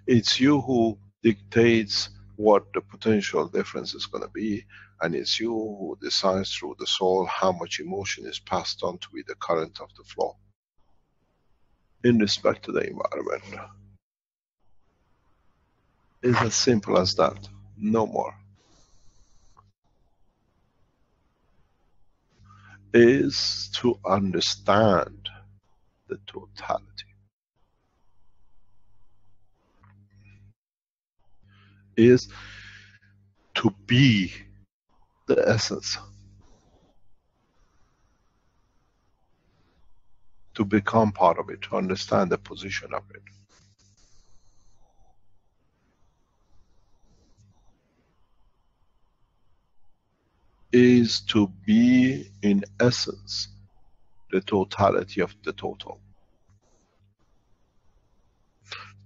It's you who dictates what the potential difference is going to be, and it's you who decides through the soul how much emotion is passed on to be the current of the flow in respect to the environment. It's as simple as that, no more. Is to understand the totality. Is to be the essence, to become part of it, to understand the position of it. Is to be in essence the totality of the total,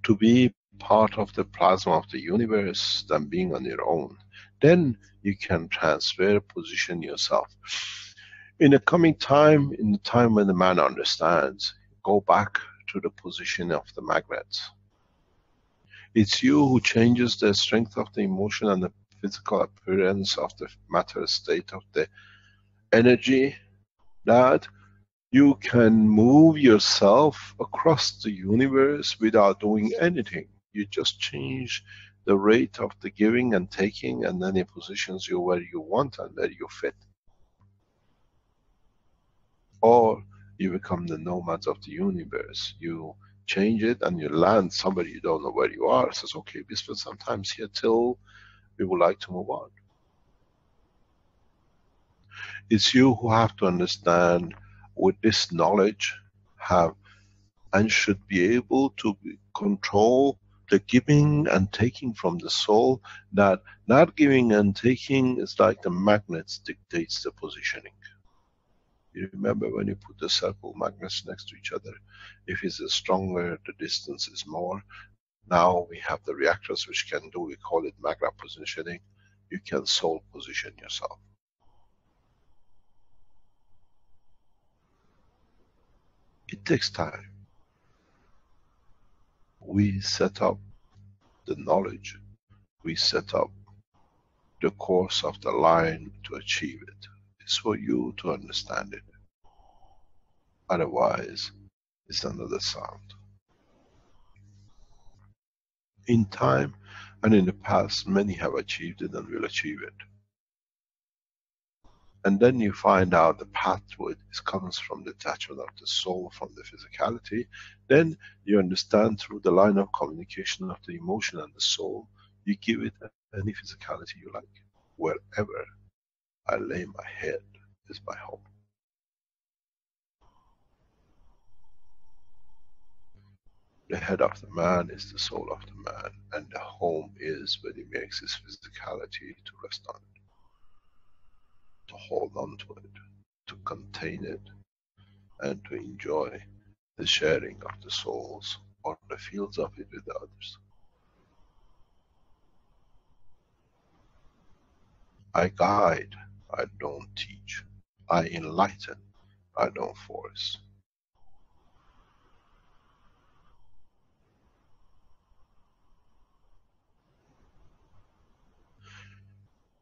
to be part of the plasma of the universe than being on your own. Then you can transfer, position yourself. In the coming time, in the time when the man understands, go back to the position of the magnets. It's you who changes the strength of the emotion and the physical appearance of the matter state of the energy, that you can move yourself across the universe without doing anything. You just change the rate of the giving and taking, and then it positions you where you want and where you fit. Or you become the nomads of the universe. You change it and you land somewhere you don't know where you are. It says, okay, we spend some time here till we would like to move on. It's you who have to understand with this knowledge, have and should be able to control the giving and taking from the soul. That not giving and taking is like the magnets dictates the positioning. You remember when you put the circle magnets next to each other, if it's stronger, the distance is more. Now we have the reactors which can do, we call it magnet positioning. You can soul position yourself. It takes time. We set up the knowledge, we set up the course of the line to achieve it. It's for you to understand it. Otherwise, it's another sound. In time and in the past, many have achieved it and will achieve it. And then you find out the path to it comes from the detachment of the soul from the physicality. Then you understand through the line of communication of the emotion and the soul, you give it any physicality you like. Wherever I lay my head is my home. The head of the man is the soul of the man, and the home is where he makes his physicality to rest on it, to hold on to it, to contain it, and to enjoy the sharing of the souls or the fields of it with others. I guide, I don't teach. I enlighten, I don't force.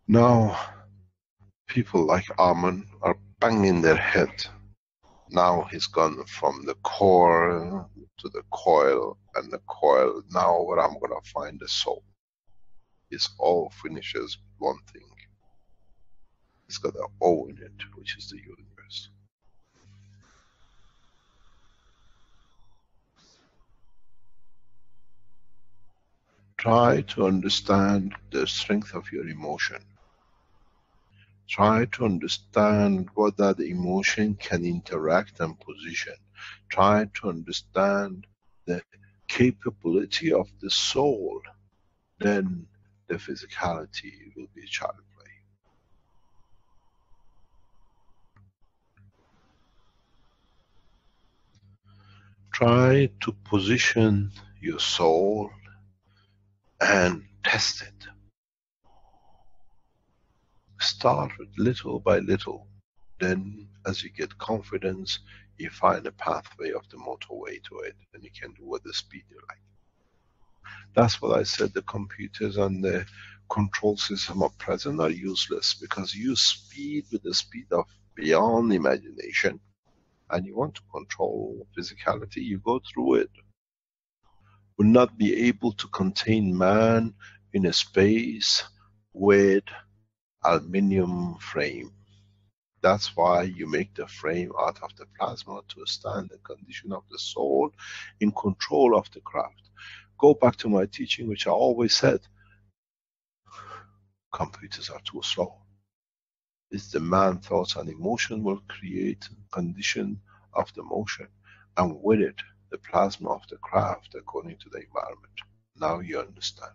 Now, people like Amun are banging their head. Now he's gone from the core to the coil, and the coil, now where I'm going to find the soul. It all finishes one thing. It's got an O in it, which is the universe. Try to understand the strength of your emotion. Try to understand what that emotion can interact and position. Try to understand the capability of the soul. Then the physicality will be child play. Try to position your soul and test it. Start with little by little. Then as you get confidence, you find a pathway of the motorway to it, and you can do what the speed you like. That's what I said, the computers and the control system of present are useless, because you speed with the speed of beyond imagination, and you want to control physicality, you go through it. Will not be able to contain man in a space with aluminium frame. That's why you make the frame out of the plasma, to stand the condition of the soul in control of the craft. Go back to my teaching, which I always said, computers are too slow. It's the man thoughts and emotion will create condition of the motion, and with it the plasma of the craft according to the environment. Now you understand.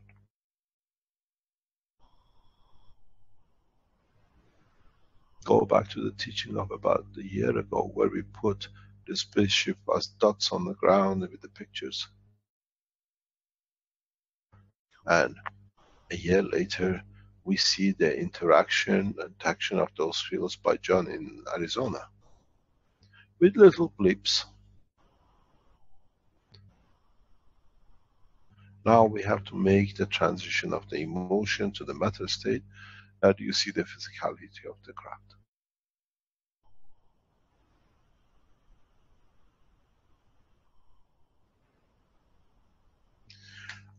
Go back to the teaching of about a year ago, where we put the spaceship as dots on the ground with the pictures. And a year later, we see the interaction and action of those fields by John in Arizona, with little blips. Now we have to make the transition of the emotion to the matter state, that you see the physicality of the craft.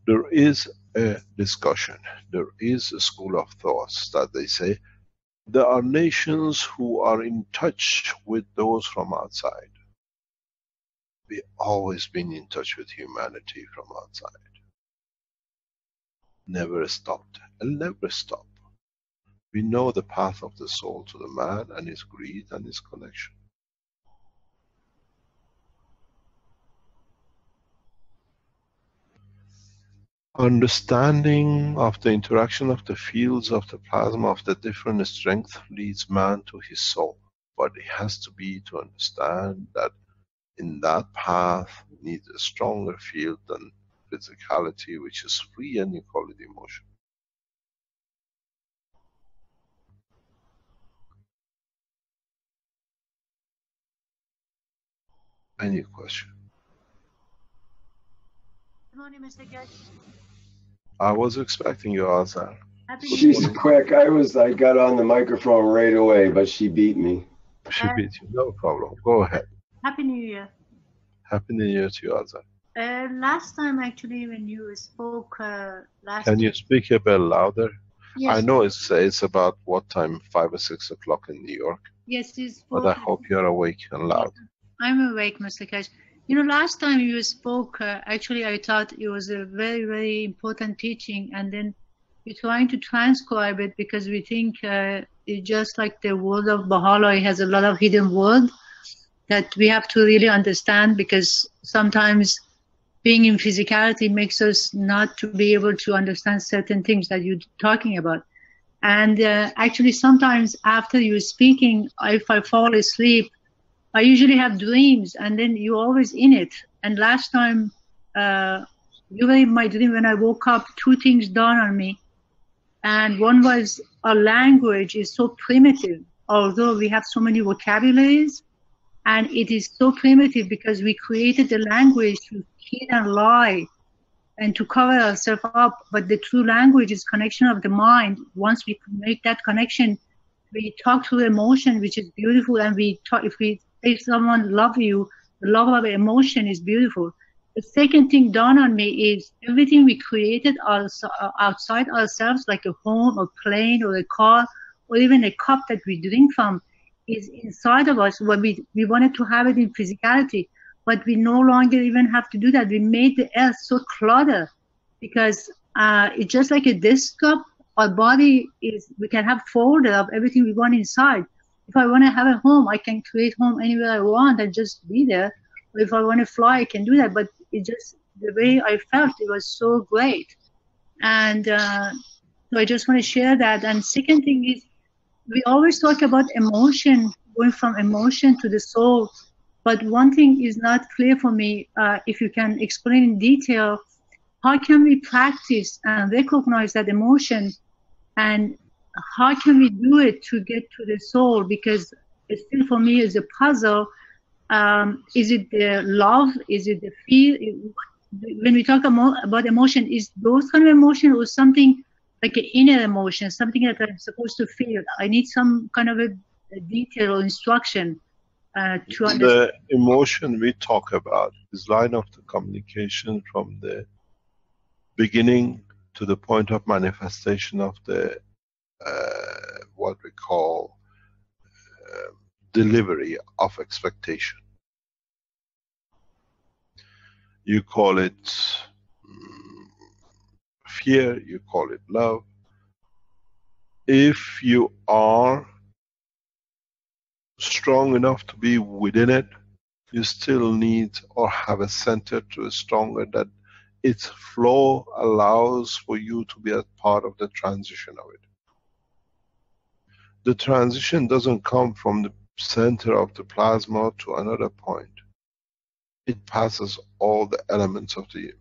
There is a discussion, there is a school of thoughts that they say, there are nations who are in touch with those from outside. We've always been in touch with humanity from outside. Never stopped, and never stop. We know the path of the soul to the man and his greed and his connection. Understanding of the interaction of the fields of the plasma of the different strength leads man to his soul. But it has to be to understand that in that path needs a stronger field than physicality, which is free, and you call it emotion. Any question? Good morning, Mr. Keshe. I was expecting your answer. She's quick. I got on the microphone right away, but she beat me. She beat you, no problem. Go ahead. Happy New Year. Happy New Year to you, Azar. Last time, actually, when you spoke Can you speak a bit louder? Yes. I know it's about what time, 5 or 6 o'clock in New York. Yes, it's but I hope you're awake and loud. I'm awake, Mr. Keshe. You know, last time you spoke, actually, I thought it was a very, very important teaching, and then we're trying to transcribe it because we think it's just like the word of Baha'u'llah. It has a lot of hidden word that we have to really understand, because sometimes being in physicality makes us not to be able to understand certain things that you're talking about. And actually, sometimes after you're speaking, if I fall asleep, I usually have dreams, and then you're always in it. And last time, you were in my dream. When I woke up, two things dawned on me. And one was, our language is so primitive, although we have so many vocabularies, and it is so primitive because we created the language to cheat and lie and to cover ourselves up. But the true language is connection of the mind. Once we make that connection, we talk through emotion, which is beautiful. And we talk, if someone loves you, the love of emotion is beautiful. The second thing dawned on me is everything we created outside ourselves, like a home, a plane, or a car, or even a cup that we drink from, is inside of us. When we wanted to have it in physicality, but we no longer even have to do that. We made the earth so cluttered because it's just like a desktop. Our body is, we can have folder of everything we want inside. If I want to have a home, I can create home anywhere I want and just be there. Or if I want to fly, I can do that. But it just, the way I felt, it was so great. And so I just want to share that. And second thing is, we always talk about emotion, going from emotion to the soul. But one thing is not clear for me. If you can explain in detail, how can we practice and recognize that emotion, and how can we do it to get to the soul? Because it still for me is a puzzle. Is it the love? Is it the fear? When we talk about emotion, is those kind of emotion or something like an inner emotion, something that I'm supposed to feel? I need some kind of a detail or instruction to understand. The emotion we talk about is line of the communication from the beginning to the point of manifestation of the what we call delivery of expectation. You call it fear, you call it love. If you are strong enough to be within it, you still need or have a center to a stronger that its flow allows for you to be a part of the transition of it. The transition doesn't come from the center of the plasma to another point. It passes all the elements of the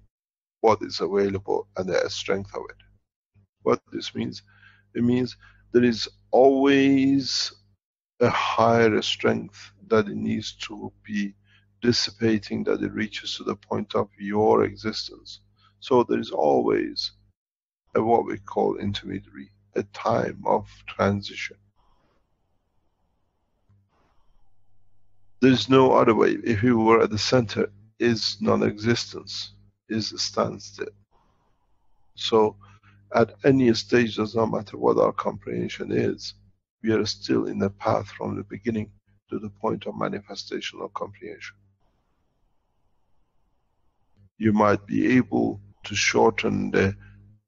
what is available and the strength of it. What this means? It means there is always a higher strength that it needs to be dissipating, that it reaches to the point of your existence. So there is always a what we call intermediary, a time of transition. There is no other way. If you were at the center, is non-existence, is a standstill. So at any stage, does not matter what our comprehension is, we are still in the path from the beginning to the point of manifestation of comprehension. You might be able to shorten the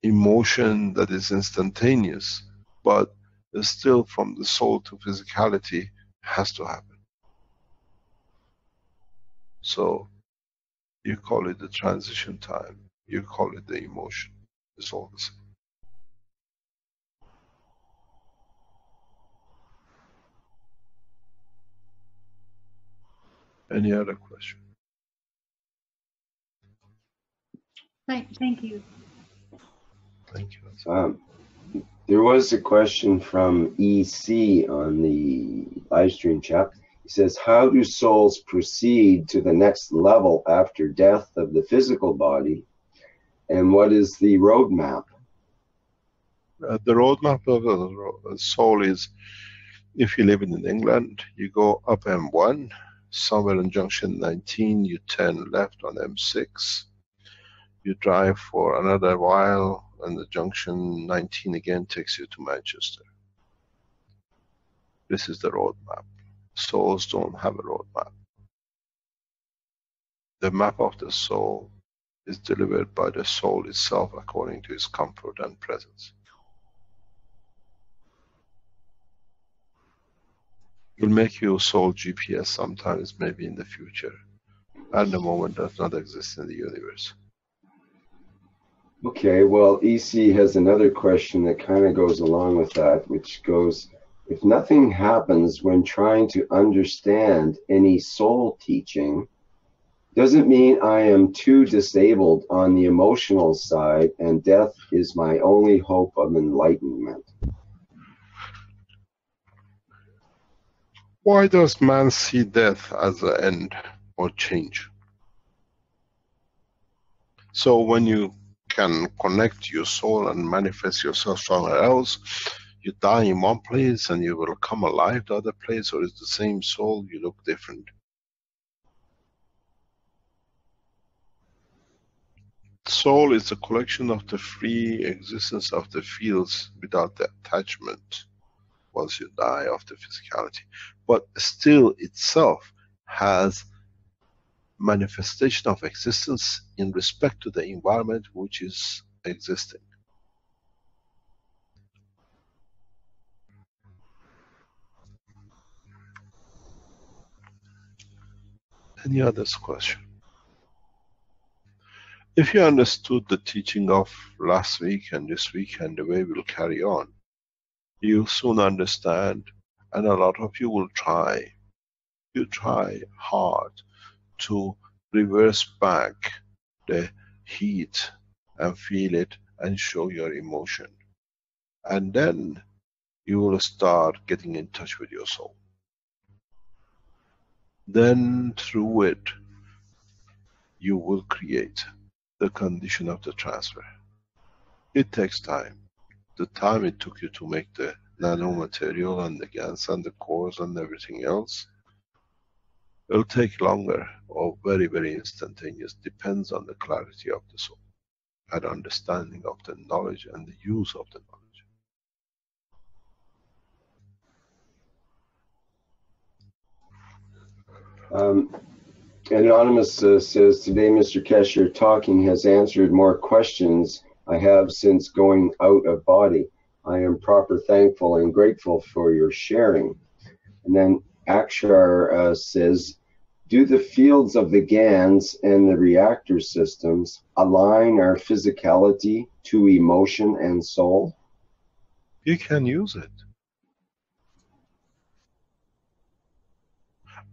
emotion that is instantaneous, but still from the soul to physicality has to happen. So you call it the transition time, you call it the emotion, it's all the same. Any other question? Thank you. Thank you. There was a question from EC on the live stream chat. He says, how do souls proceed to the next level after death of the physical body? And what is the roadmap? The roadmap of the soul is, if you live in England, you go up M1, somewhere in junction 19, you turn left on M6, you drive for another while, and the junction 19 again takes you to Manchester. This is the roadmap. Souls don't have a roadmap. The map of the soul is delivered by the soul itself according to its comfort and presence. Will make you soul GPS sometimes, maybe in the future. At the moment does not exist in the universe. Okay, well, EC has another question that kind of goes along with that, which goes, if nothing happens when trying to understand any soul teaching, does it mean I am too disabled on the emotional side and death is my only hope of enlightenment? Why does man see death as an end or change? So when you can connect your soul and manifest yourself somewhere else, you die in one place and you will come alive the other place, or is the same soul, you look different? Soul is a collection of the free existence of the fields without the attachment once you die of the physicality. But still itself has manifestation of existence in respect to the environment which is existing. Any other question? If you understood the teaching of last week and this week and the way we'll carry on, you'll soon understand, and a lot of you will try. You try hard to reverse back the heat and feel it and show your emotion. And then you will start getting in touch with your soul. Then through it, you will create the condition of the transfer. It takes time. The time it took you to make the nanomaterial and the GANs and the cores and everything else, it'll take longer or very, very instantaneous. Depends on the clarity of the soul and understanding of the knowledge and the use of the knowledge. Anonymous says, today Mr. Keshe talking has answered more questions I have since going out of body. I am proper thankful and grateful for your sharing. And then Akshar says, do the fields of the GANs and the reactor systems align our physicality to emotion and soul? You can use it.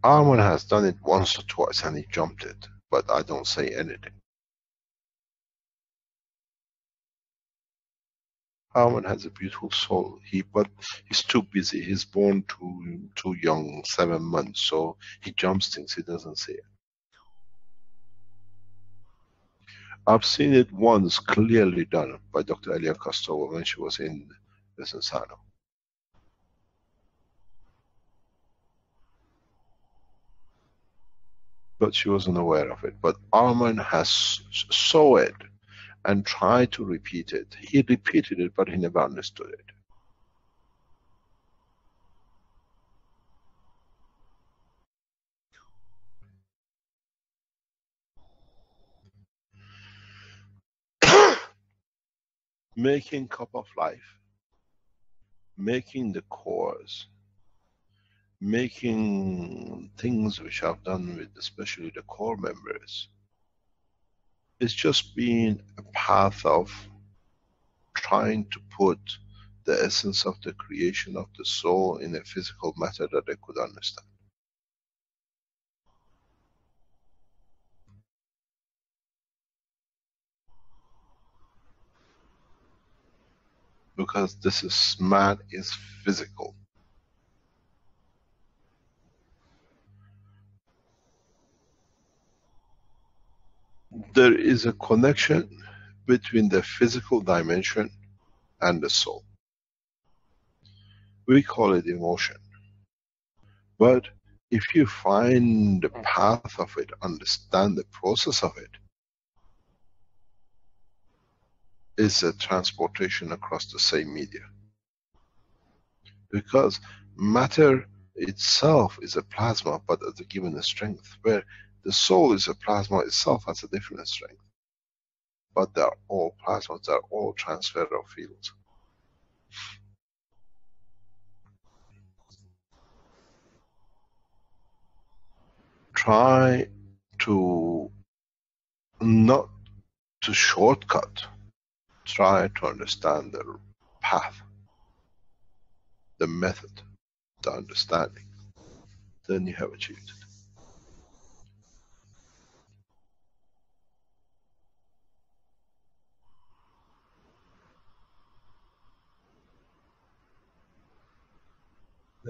Arman has done it once or twice and he jumped it, but I don't say anything. Arman has a beautiful soul, but he's too busy. He's born too young, 7 months, so he jumps things, he doesn't say it. I've seen it once clearly done by Dr. Elia Kostova when she was in Desensano. But she wasn't aware of it. But Arman has saw it and tried to repeat it. He repeated it, but he never understood it. Making cup of life, making the cores, making things which I've done with especially the core members, it's just been a path of trying to put the essence of the creation of the soul in a physical matter that they could understand. Because this is, man is physical. There is a connection between the physical dimension and the soul. We call it emotion. But if you find the path of it, understand the process of it, it's a transportation across the same media. Because matter itself is a plasma, but at a given strength, where the soul is a plasma itself has a different strength. But they are all plasmas, they are all transfer of fields. Try to not to shortcut, try to understand the path, the method, the understanding. Then you have achieved it.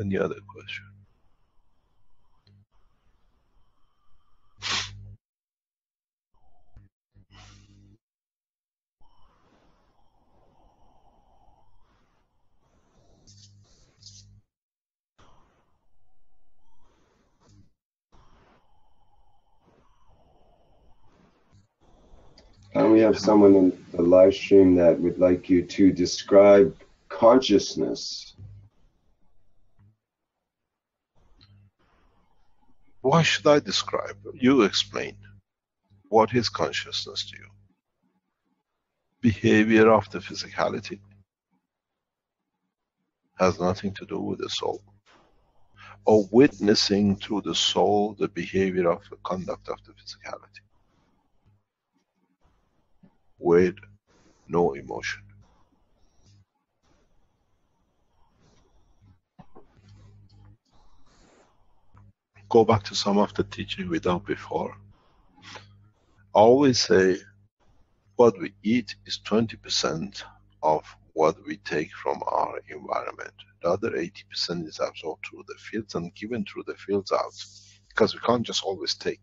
Any other question? And we have someone in the live stream that would like you to describe consciousness. Why should I describe? You explain. What is consciousness to you? Behavior of the physicality has nothing to do with the soul. Or witnessing through the soul the behavior of the conduct of the physicality. With no emotion. Go back to some of the teaching we done before. I always say what we eat is 20% of what we take from our environment. The other 80% is absorbed through the fields and given through the fields out. Because we can't just always take.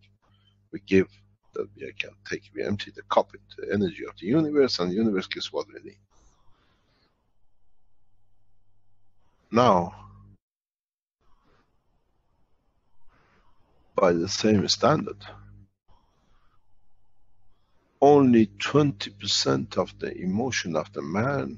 We give, that we can take. We empty the cup into the energy of the universe, and the universe gives what we need. Now, by the same standard, only 20% of the emotion of the man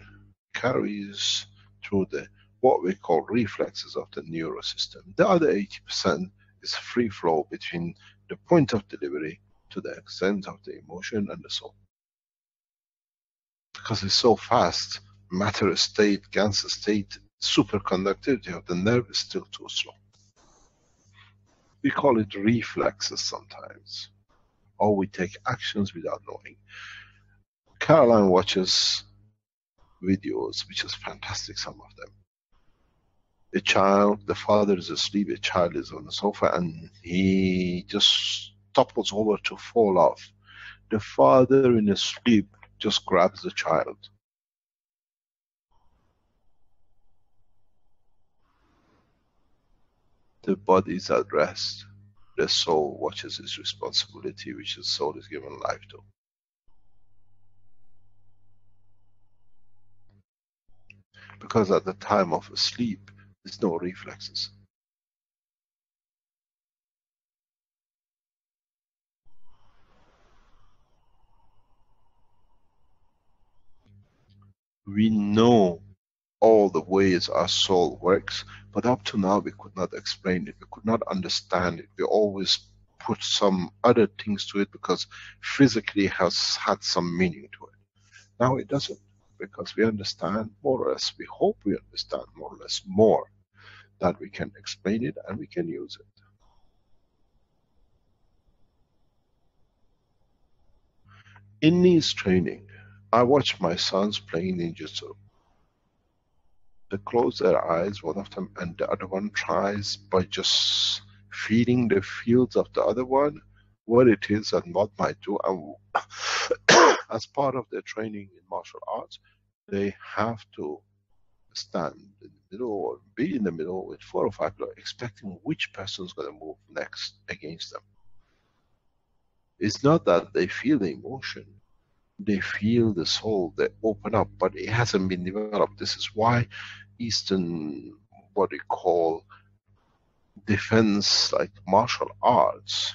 carries through the what we call reflexes of the neurosystem. The other 80% is free flow between the point of delivery to the extent of the emotion and the soul. Because it's so fast, matter state, Gans state, superconductivity of the nerve is still too slow. We call it reflexes sometimes. Or we take actions without knowing. Caroline watches videos, which is fantastic, some of them. A child, the father is asleep, a child is on the sofa, and he just topples over to fall off. The father in his sleep just grabs the child. The body is at rest. The soul watches its responsibility, which the soul is given life to. Because at the time of sleep, there's no reflexes. We know all the ways our soul works, but up to now we could not explain it, we could not understand it. We always put some other things to it because physically it has had some meaning to it. Now it doesn't. because we understand more or less, we hope we understand more or less more, that we can explain it and we can use it. In knees training, I watch my sons playing ninjutsu. They close their eyes, one of them, and the other one tries by just feeding the fields of the other one, what it is and what might do. And as part of their training in martial arts, they have to stand in the middle or be in the middle with 4 or 5 people, expecting which person is going to move next against them. It's not that they feel the emotion, they feel the soul, they open up, but it hasn't been developed. This is why Eastern, what we call defense, like martial arts,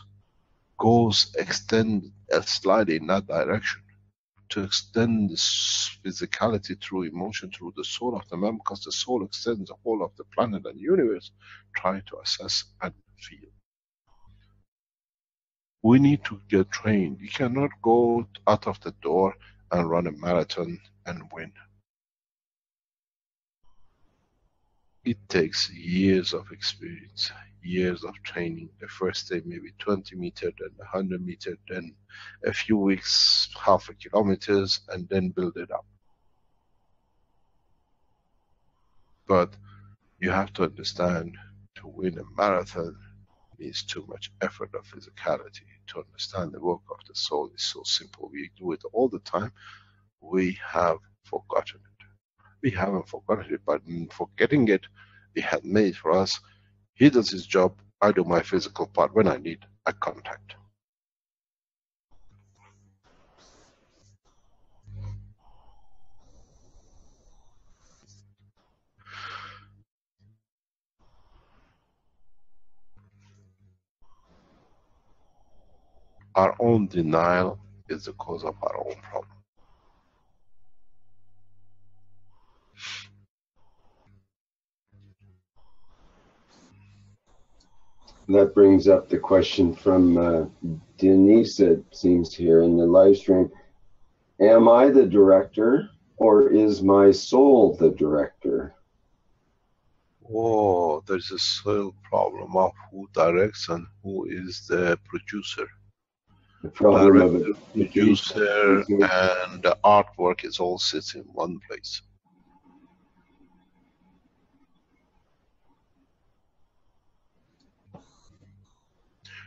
goes extend slightly in that direction, to extend this physicality through emotion, through the soul of the man, because the soul extends the whole of the planet and universe, trying to assess and feel. We need to get trained. You cannot go out of the door and run a marathon and win. It takes years of experience, years of training. The first day maybe 20 meters, then 100 meters, then a few weeks, half a kilometers, and then build it up. But you have to understand, to win a marathon needs too much effort of physicality. To understand the work of the soul is so simple. We do it all the time. We have forgotten it. We haven't forgotten it, but in forgetting it, it had made for us. He does his job, I do my physical part. When I need a contact. Our own denial is the cause of our own problem. That brings up the question from Denise, it seems here in the live stream. Am I the director, or is my soul the director? Oh, there's a soul problem of who directs and who is the producer. The problem of Director, producer, and the artwork is all sits in one place.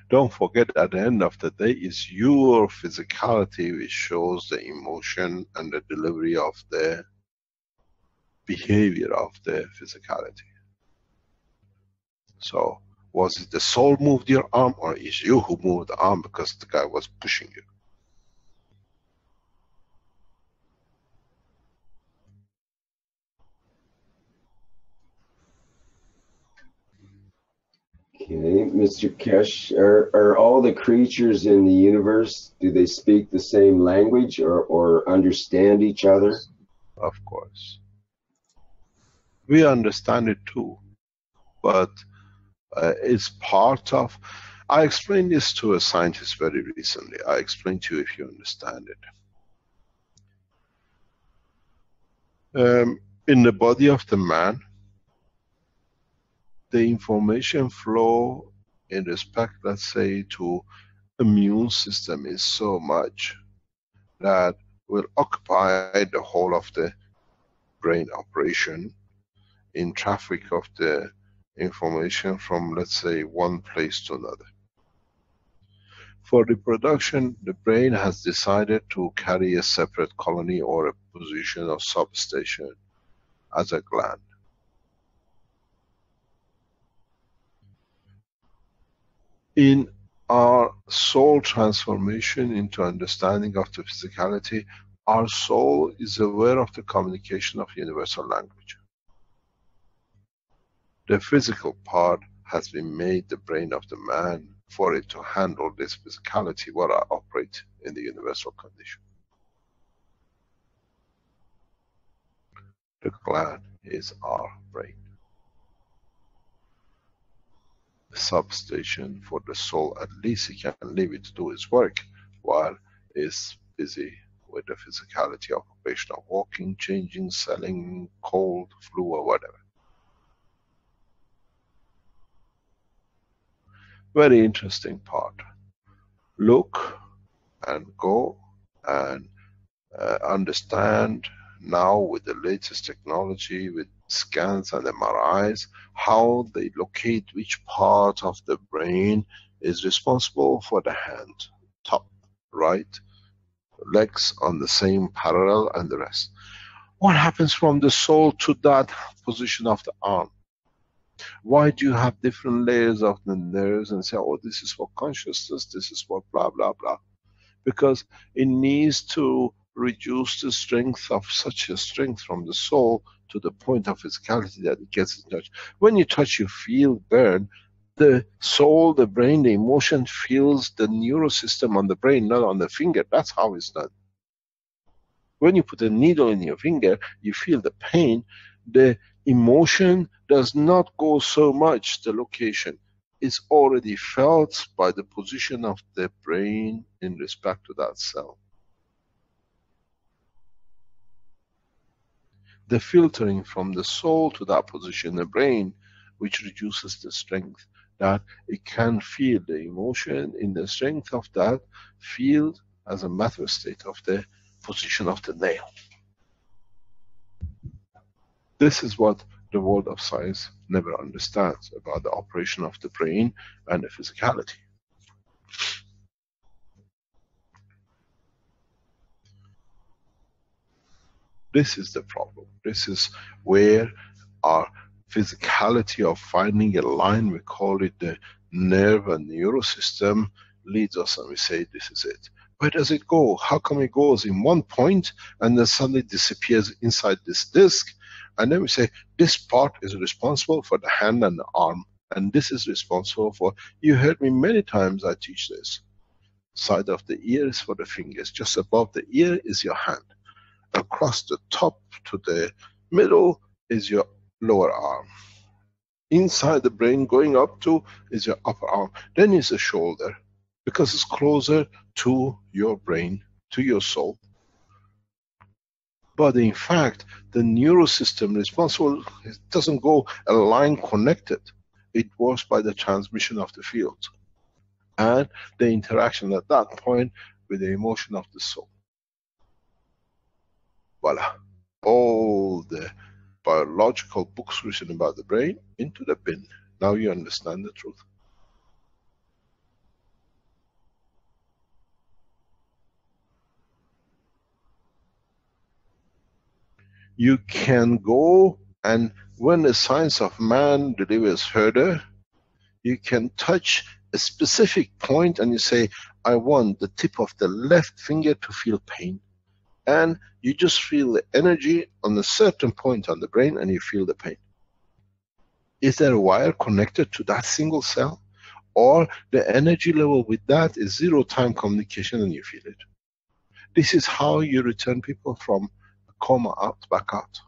Don't forget, at the end of the day, it's your physicality which shows the emotion and the delivery of the behavior of the physicality. So, was it the soul moved your arm, or is you who moved the arm because the guy was pushing you? Okay, Mr. Keshe, are all the creatures in the universe, do they speak the same language or understand each other? Of course. We understand it too, but it's part of... I explained this to a scientist very recently. I explained to you if you understand it. In the body of the man, the information flow in respect, let's say, to immune system is so much that will occupy the whole of the brain operation in traffic of the information from, let's say, one place to another. For reproduction, the brain has decided to carry a separate colony or a position or substation as a gland. In our soul transformation into understanding of the physicality, our soul is aware of the communication of universal language. The physical part has been made the brain of the man for it to handle this physicality, what I operate in the universal condition. The gland is our brain. The substation for the soul, at least he can leave it to do its work while it's busy with the physicality of operation of walking, changing, selling, cold, flu, or whatever. Very interesting part. Look and go and understand now with the latest technology, with scans and MRIs, how they locate which part of the brain is responsible for the hand, top, right, legs on the same parallel and the rest. What happens from the soul to that position of the arm? Why do you have different layers of the nerves and say, oh, this is for consciousness, this is for blah, blah, blah? Because it needs to reduce the strength of such a strength from the soul to the point of physicality that it gets in touch. When you touch, you feel burn. The soul, the brain, the emotion feels the neurosystem on the brain, not on the finger. That's how it's done. When you put a needle in your finger, you feel the pain. The emotion does not go so much the location. It's already felt by the position of the brain in respect to that cell. The filtering from the soul to that position in the brain, which reduces the strength, that it can feel the emotion in the strength of that field as a matter state of the position of the nail. This is what the world of science never understands about the operation of the brain and the physicality. This is the problem. This is where our physicality of finding a line, we call it the nerve and neurosystem, leads us, and we say this is it. Where does it go? How come it goes in one point and then suddenly disappears inside this disc? And then we say this part is responsible for the hand and the arm, and this is responsible for, you heard me many times I teach this. Side of the ear is for the fingers. Just above the ear is your hand. Across the top to the middle is your lower arm. Inside the brain going up to is your upper arm. Then is the shoulder, because it's closer to your brain, to your soul. But in fact, the neurosystem responsible, it doesn't go a line connected. It works by the transmission of the field and the interaction at that point with the emotion of the soul. Voila. All the biological books written about the brain into the bin. Now you understand the truth. You can go, and when the science of man delivers further, you can touch a specific point and you say, I want the tip of the left finger to feel pain. And you just feel the energy on a certain point on the brain and you feel the pain. Is there a wire connected to that single cell? Or the energy level with that is zero time communication and you feel it? This is how you return people from coma out, back out.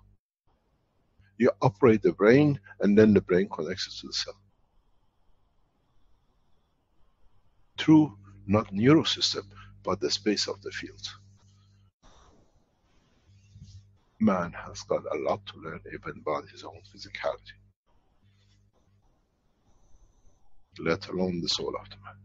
You operate the brain and then the brain connects it to the cell. Through not neurosystem, but the space of the field. Man has got a lot to learn even about his own physicality. Let alone the soul of the man.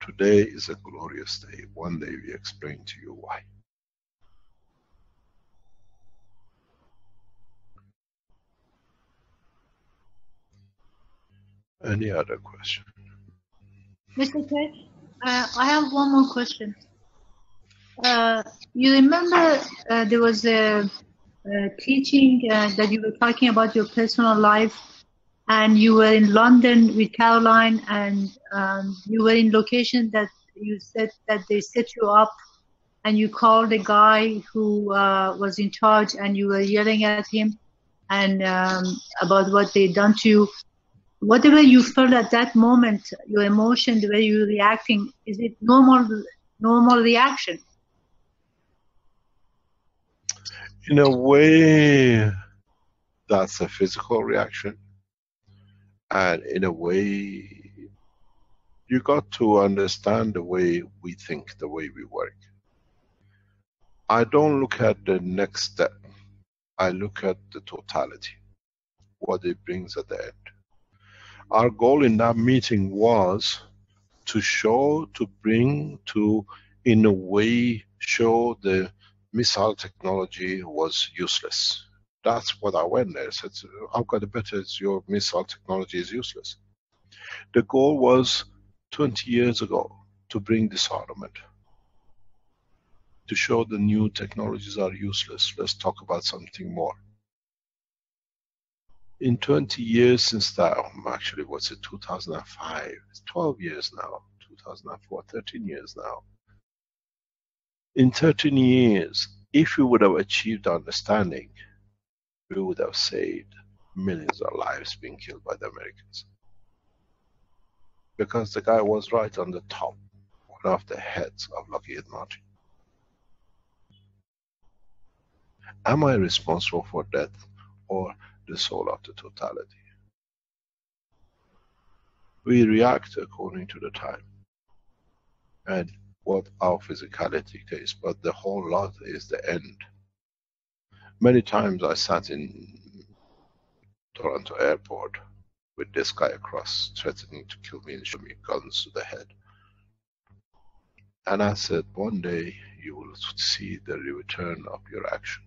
Today is a glorious day. One day we explain to you why. Any other question? Mr. Keshe, I have one more question. You remember there was a teaching that you were talking about your personal life, and you were in London with Caroline, and you were in location that you said that they set you up, and you called a guy who was in charge, and you were yelling at him and about what they done to you. Whatever you felt at that moment, your emotion, the way you were reacting, is it normal reaction? In a way, that's a physical reaction. And in a way, you got to understand the way we think, the way we work. I don't look at the next step. I look at the totality, what it brings at the end. Our goal in that meeting was to show, to bring, to, in a way, show the missile technology was useless. That's what I went there. I said, I've got a better, your missile technology is useless. The goal was 20 years ago to bring disarmament, to show the new technologies are useless. Let's talk about something more. In 20 years since that, actually, what's it, 2005? It's 12 years now, 2004, 13 years now. In 13 years, if we would have achieved understanding, we would have saved millions of lives being killed by the Americans. Because the guy was right on the top, one of the heads of Lockheed Martin. Am I responsible for death or the soul of the totality? We react according to the time and what our physicality is, but the whole lot is the end. Many times I sat in Toronto airport with this guy across threatening to kill me and show me guns to the head. And I said, one day you will see the return of your action.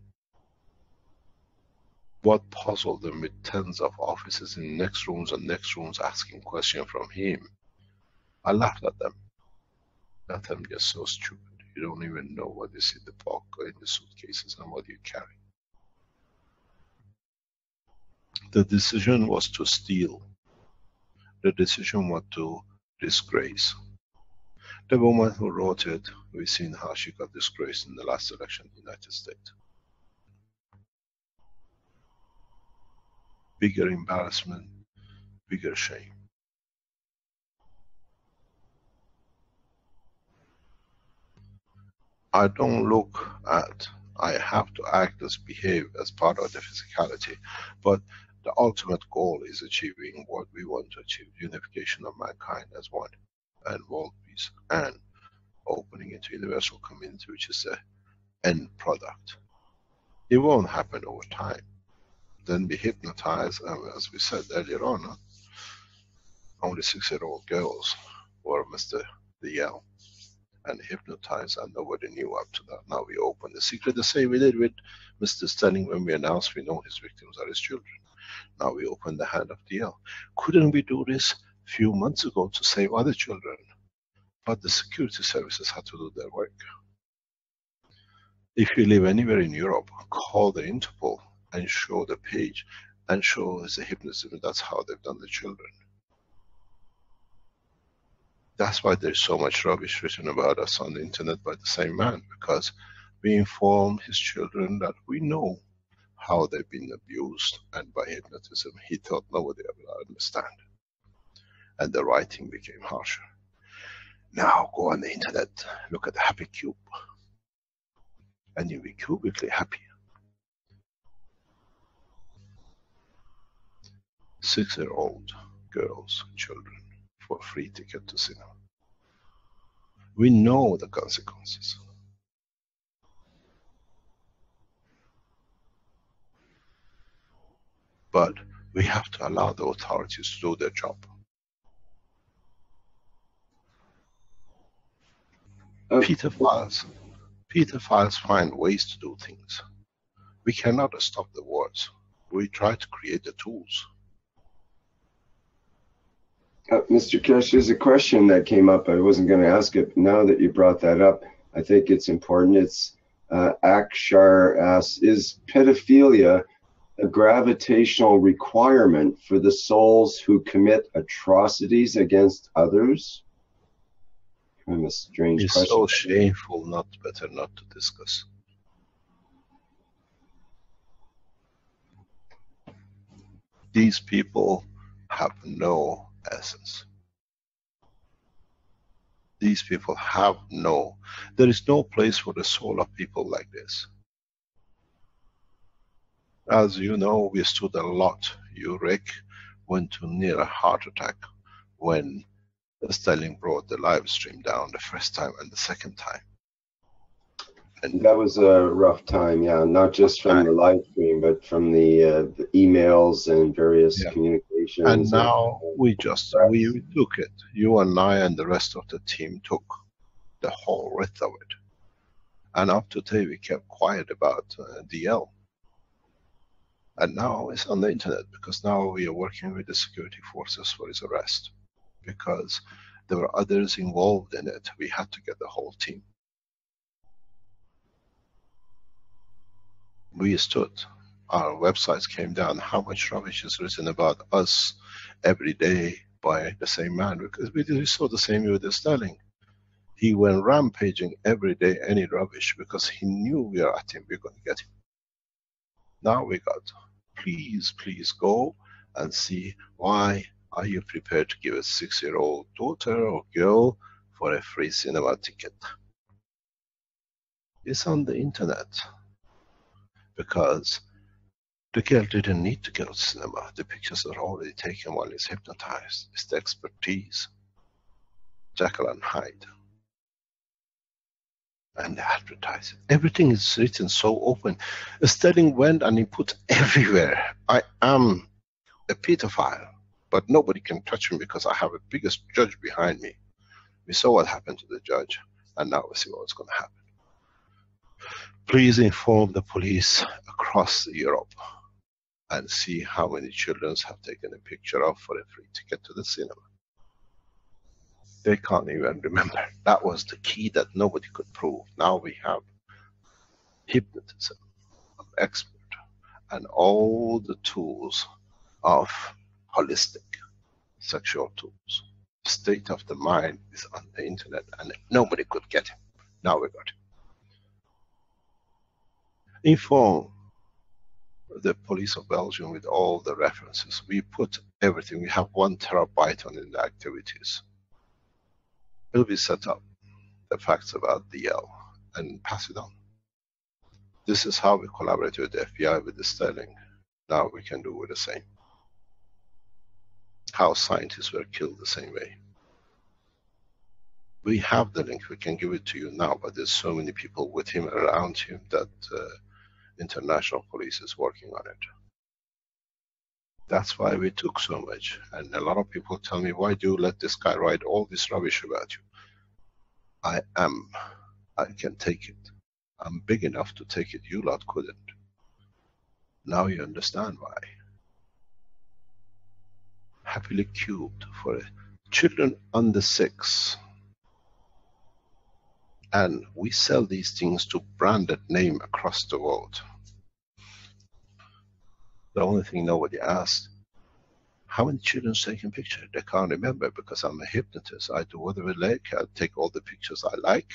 What puzzled them with tens of officers in next rooms and next rooms asking questions from him, I laughed at them. That I'm just so stupid. You don't even know what is in the box or in the suitcases and what you carry. The decision was to steal. The decision was to disgrace. The woman who wrote it, we've seen how she got disgraced in the last election in the United States. Bigger embarrassment, bigger shame. I don't look at, I have to act as, behave as part of the physicality, but the ultimate goal is achieving what we want to achieve, unification of mankind as one, and world peace, and opening into universal community, which is the end product. It won't happen over time. Then be hypnotized, as we said earlier on, only 6-year-old girls were Mr. the Yell and hypnotized, and nobody knew up to that. Now we open the secret, the same we did with Mr. Stanning when we announced we know his victims are his children. Now we open the hand of the Yell. Couldn't we do this a few months ago to save other children? But the security services had to do their work. If you live anywhere in Europe, call the Interpol and show the page and show us the hypnotism. That's how they've done the children. That's why there's so much rubbish written about us on the internet by the same man, because we inform his children that we know how they've been abused, and by hypnotism he thought nobody would understand. And the writing became harsher. Now go on the internet, look at the happy cube, and you'll be cubically happy. 6-year-old girls, children, for a free ticket to cinema. We know the consequences. But we have to allow the authorities to do their job. Peter files find ways to do things. We cannot stop the wars. We try to create the tools. Mr. Keshe, there's a question that came up. I wasn't going to ask it, but now that you brought that up, I think it's important. It's Akshar asks, is pedophilia a gravitational requirement for the souls who commit atrocities against others? Kind of a strange question. It's so shameful, better not to discuss. These people have no essence. These people have no, there is no place for the soul of people like this. As you know, we stood a lot, you Rick, went to near a heart attack when Sterling brought the live stream down the first time and the second time. And that was a rough time, yeah. Not just from the live stream, but from the emails and various communications. And now we took it. You and I and the rest of the team took the whole width of it. And up to today we kept quiet about DL. And now it's on the internet, because now we are working with the security forces for his arrest. Because there were others involved in it. We had to get the whole team. We stood. Our websites came down. How much rubbish is written about us every day by the same man? Because we saw the same with Sterling. He went rampaging every day, any rubbish, because he knew we are at him, we're going to get him. Now we got, please go and see why are you prepared to give a 6-year-old daughter or girl for a free cinema ticket. It's on the internet. Because the girl didn't need to go to cinema. The pictures are already taken while he's hypnotized. It's the expertise. Jekyll and Hyde. And the advertising. Everything is written so open. Sterling went and he put everywhere, I am a pedophile, but nobody can touch me because I have a biggest judge behind me. We saw what happened to the judge, and now we see what's going to happen. Please inform the police across Europe and see how many children have taken a picture of for a free ticket to the cinema. They can't even remember. That was the key that nobody could prove. Now we have hypnotism, expert, and all the tools of holistic sexual tools. State of the mind is on the internet and nobody could get it. Now we got it. Inform the police of Belgium with all the references. We put everything. We have 1 terabyte on the activities. It will be set up, the facts about DL, and pass it on. This is how we collaborate with the FBI, with the Sterling. Now we can do with the same. How scientists were killed the same way. We have the link, we can give it to you now, but there's so many people with him, around him, that international police is working on it. That's why we took so much. And a lot of people tell me, why do you let this guy write all this rubbish about you? I can take it. I'm big enough to take it, you lot couldn't. Now you understand why. Happily cubed for children under 6. And we sell these things to branded name across the world. The only thing nobody asked, how many children taking pictures? They can't remember, because I'm a hypnotist. I do whatever I like. I take all the pictures I like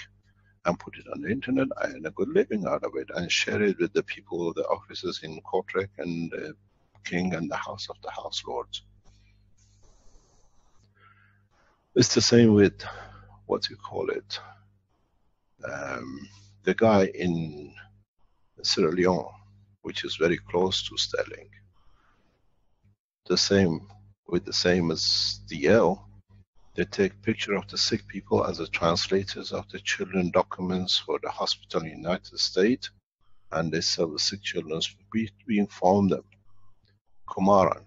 and put it on the internet. I earn a good living out of it and share it with the people, the officers in Kortrijk and the king and the house of the house lords. It's the same with, what you call it, the guy in Sierra Leone, which is very close to Sterling. The same, with the same as DL, they take picture of the sick people as the translators of the children documents for the hospital in the United States, and they sell the sick children. We inform them. Kumaran,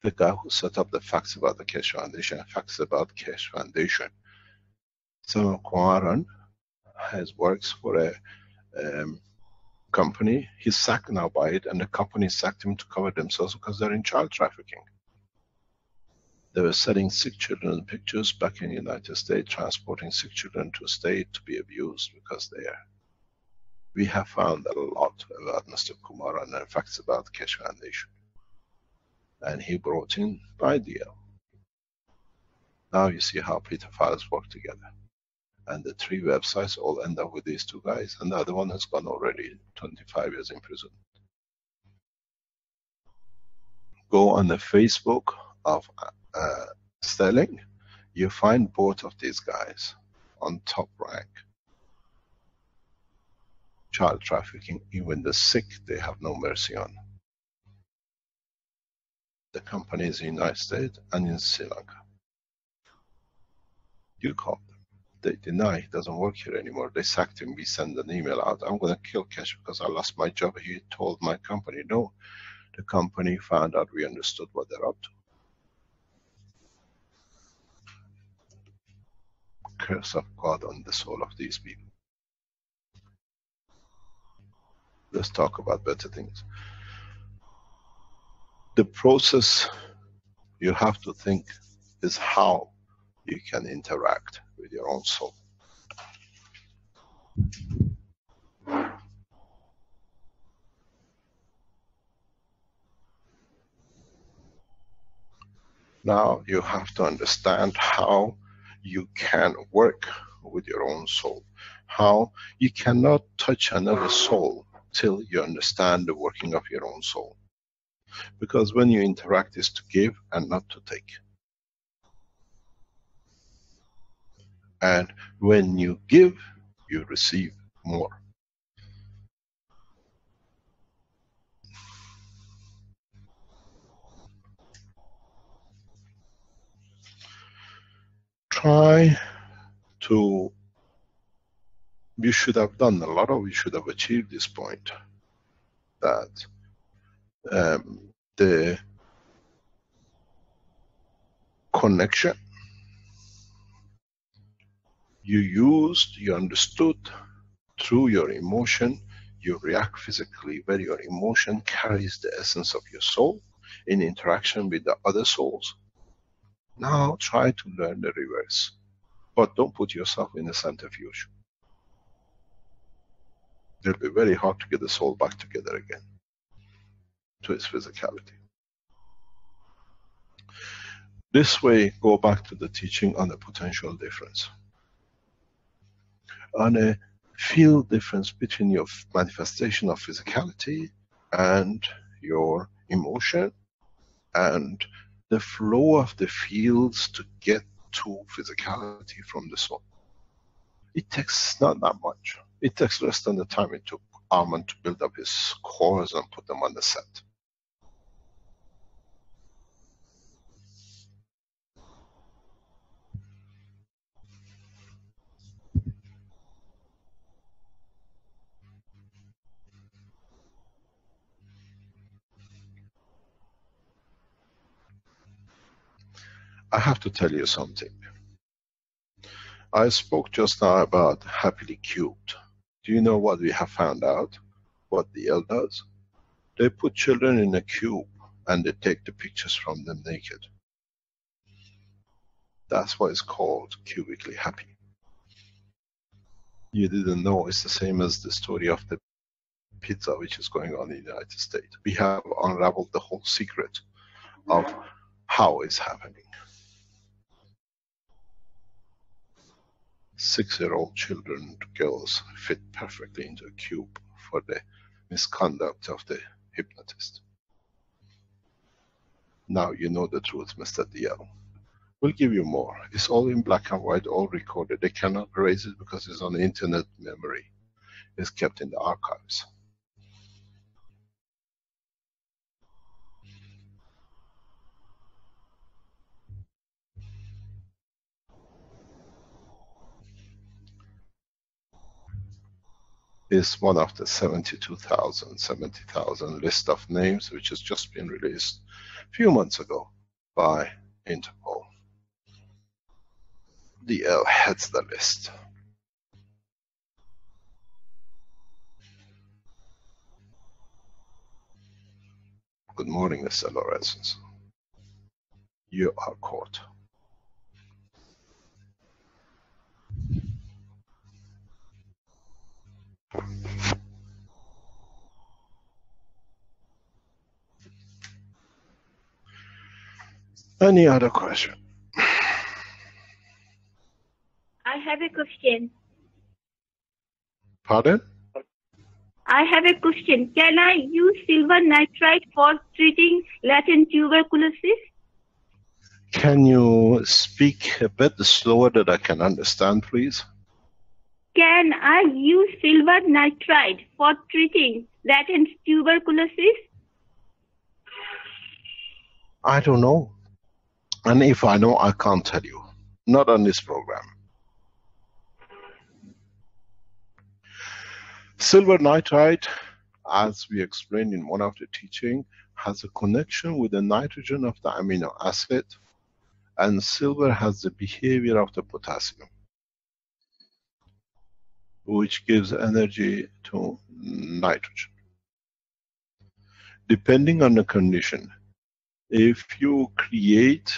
the guy who set up the facts about the Keshe Foundation, facts about Keshe Foundation. So Kumaran works for a company. He's sacked now by it, and the company sacked him to cover themselves because they're in child trafficking. They were selling sick children pictures back in the United States, transporting sick children to a state to be abused because they are. We have found a lot about Mr. Kumaran and facts about the Keshe Foundation. And he brought in IDL. Now you see how pedophiles work together. And the 3 websites all end up with these 2 guys, and the other one has gone already 25 years in prison. Go on the Facebook of Sterling, you find both of these guys on top rank. Child trafficking, even the sick, they have no mercy on. The company is in the United States and in Sri Lanka. You call them. They deny it doesn't work here anymore. They sacked him. We send an email out. I'm going to kill Keshe because I lost my job. He told my company no. The company found out we understood what they're up to. Curse of God on the soul of these people. Let's talk about better things. The process you have to think is how you can interact with your own soul. Now you have to understand how you can work with your own soul. How you cannot touch another soul till you understand the working of your own soul. Because when you interact is to give and not to take. And when you give, you receive more. Try to, you should have done a lot of, you should have achieved this point, that the connection you used, you understood through your emotion, you react physically where your emotion carries the essence of your soul in interaction with the other souls. Now try to learn the reverse, but don't put yourself in a centrifuge. It'll be very hard to get the soul back together again to its physicality. This way, go back to the teaching on the potential difference, on a field difference between your manifestation of physicality and your emotion, and the flow of the fields to get to physicality from the soul. It takes not that much. It takes less than the time it took Armand to build up his cores and put them on the set. I have to tell you something. I spoke just now about happily cubed. Do you know what we have found out? What the L does? They put children in a cube and they take the pictures from them naked. That's why it's called cubically happy. You didn't know, it's the same as the story of the pizza which is going on in the United States. We have unraveled the whole secret of how it's happening. 6-year-old children, girls, fit perfectly into a cube for the misconduct of the hypnotist. Now you know the truth, Mr. DL. We'll give you more. It's all in black and white, all recorded. They cannot erase it because it's on the internet memory. It's kept in the archives. Is one of the 70,000 list of names which has just been released a few months ago by Interpol. DL heads the list. Good morning, Mr. Lorenz. You are caught. Any other question? I have a question. Pardon? I have a question. Can I use silver nitride for treating latent tuberculosis? Can you speak a bit slower that I can understand, please? Can I use silver nitride for treating latent tuberculosis? I don't know. And if I know, I can't tell you. Not on this program. Silver nitride, as we explained in one of the teaching, has a connection with the nitrogen of the amino acid, and silver has the behavior of the potassium, which gives energy to nitrogen. Depending on the condition, if you create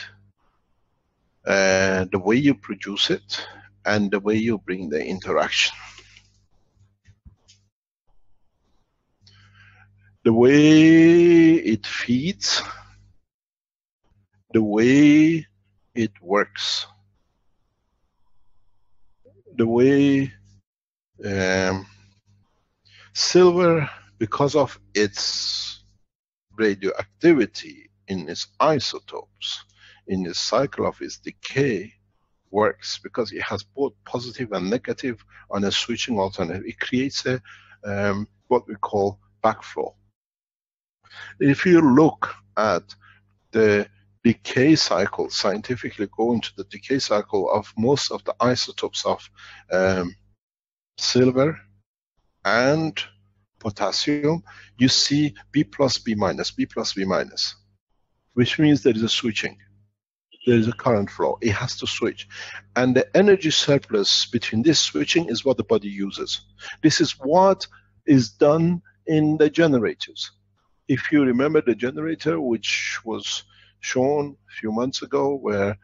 the way you produce it and the way you bring the interaction, the way it feeds, the way it works, the way silver, because of its radioactivity in its isotopes, in the cycle of its decay, works because it has both positive and negative on a switching alternative. It creates a what we call backflow. If you look at the decay cycle, scientifically go into the decay cycle of most of the isotopes of silver and potassium, you see B plus B minus, B plus B minus, which means there is a switching. There is a current flow. It has to switch. And the energy surplus between this switching is what the body uses. This is what is done in the generators. If you remember the generator, which was shown a few months ago, where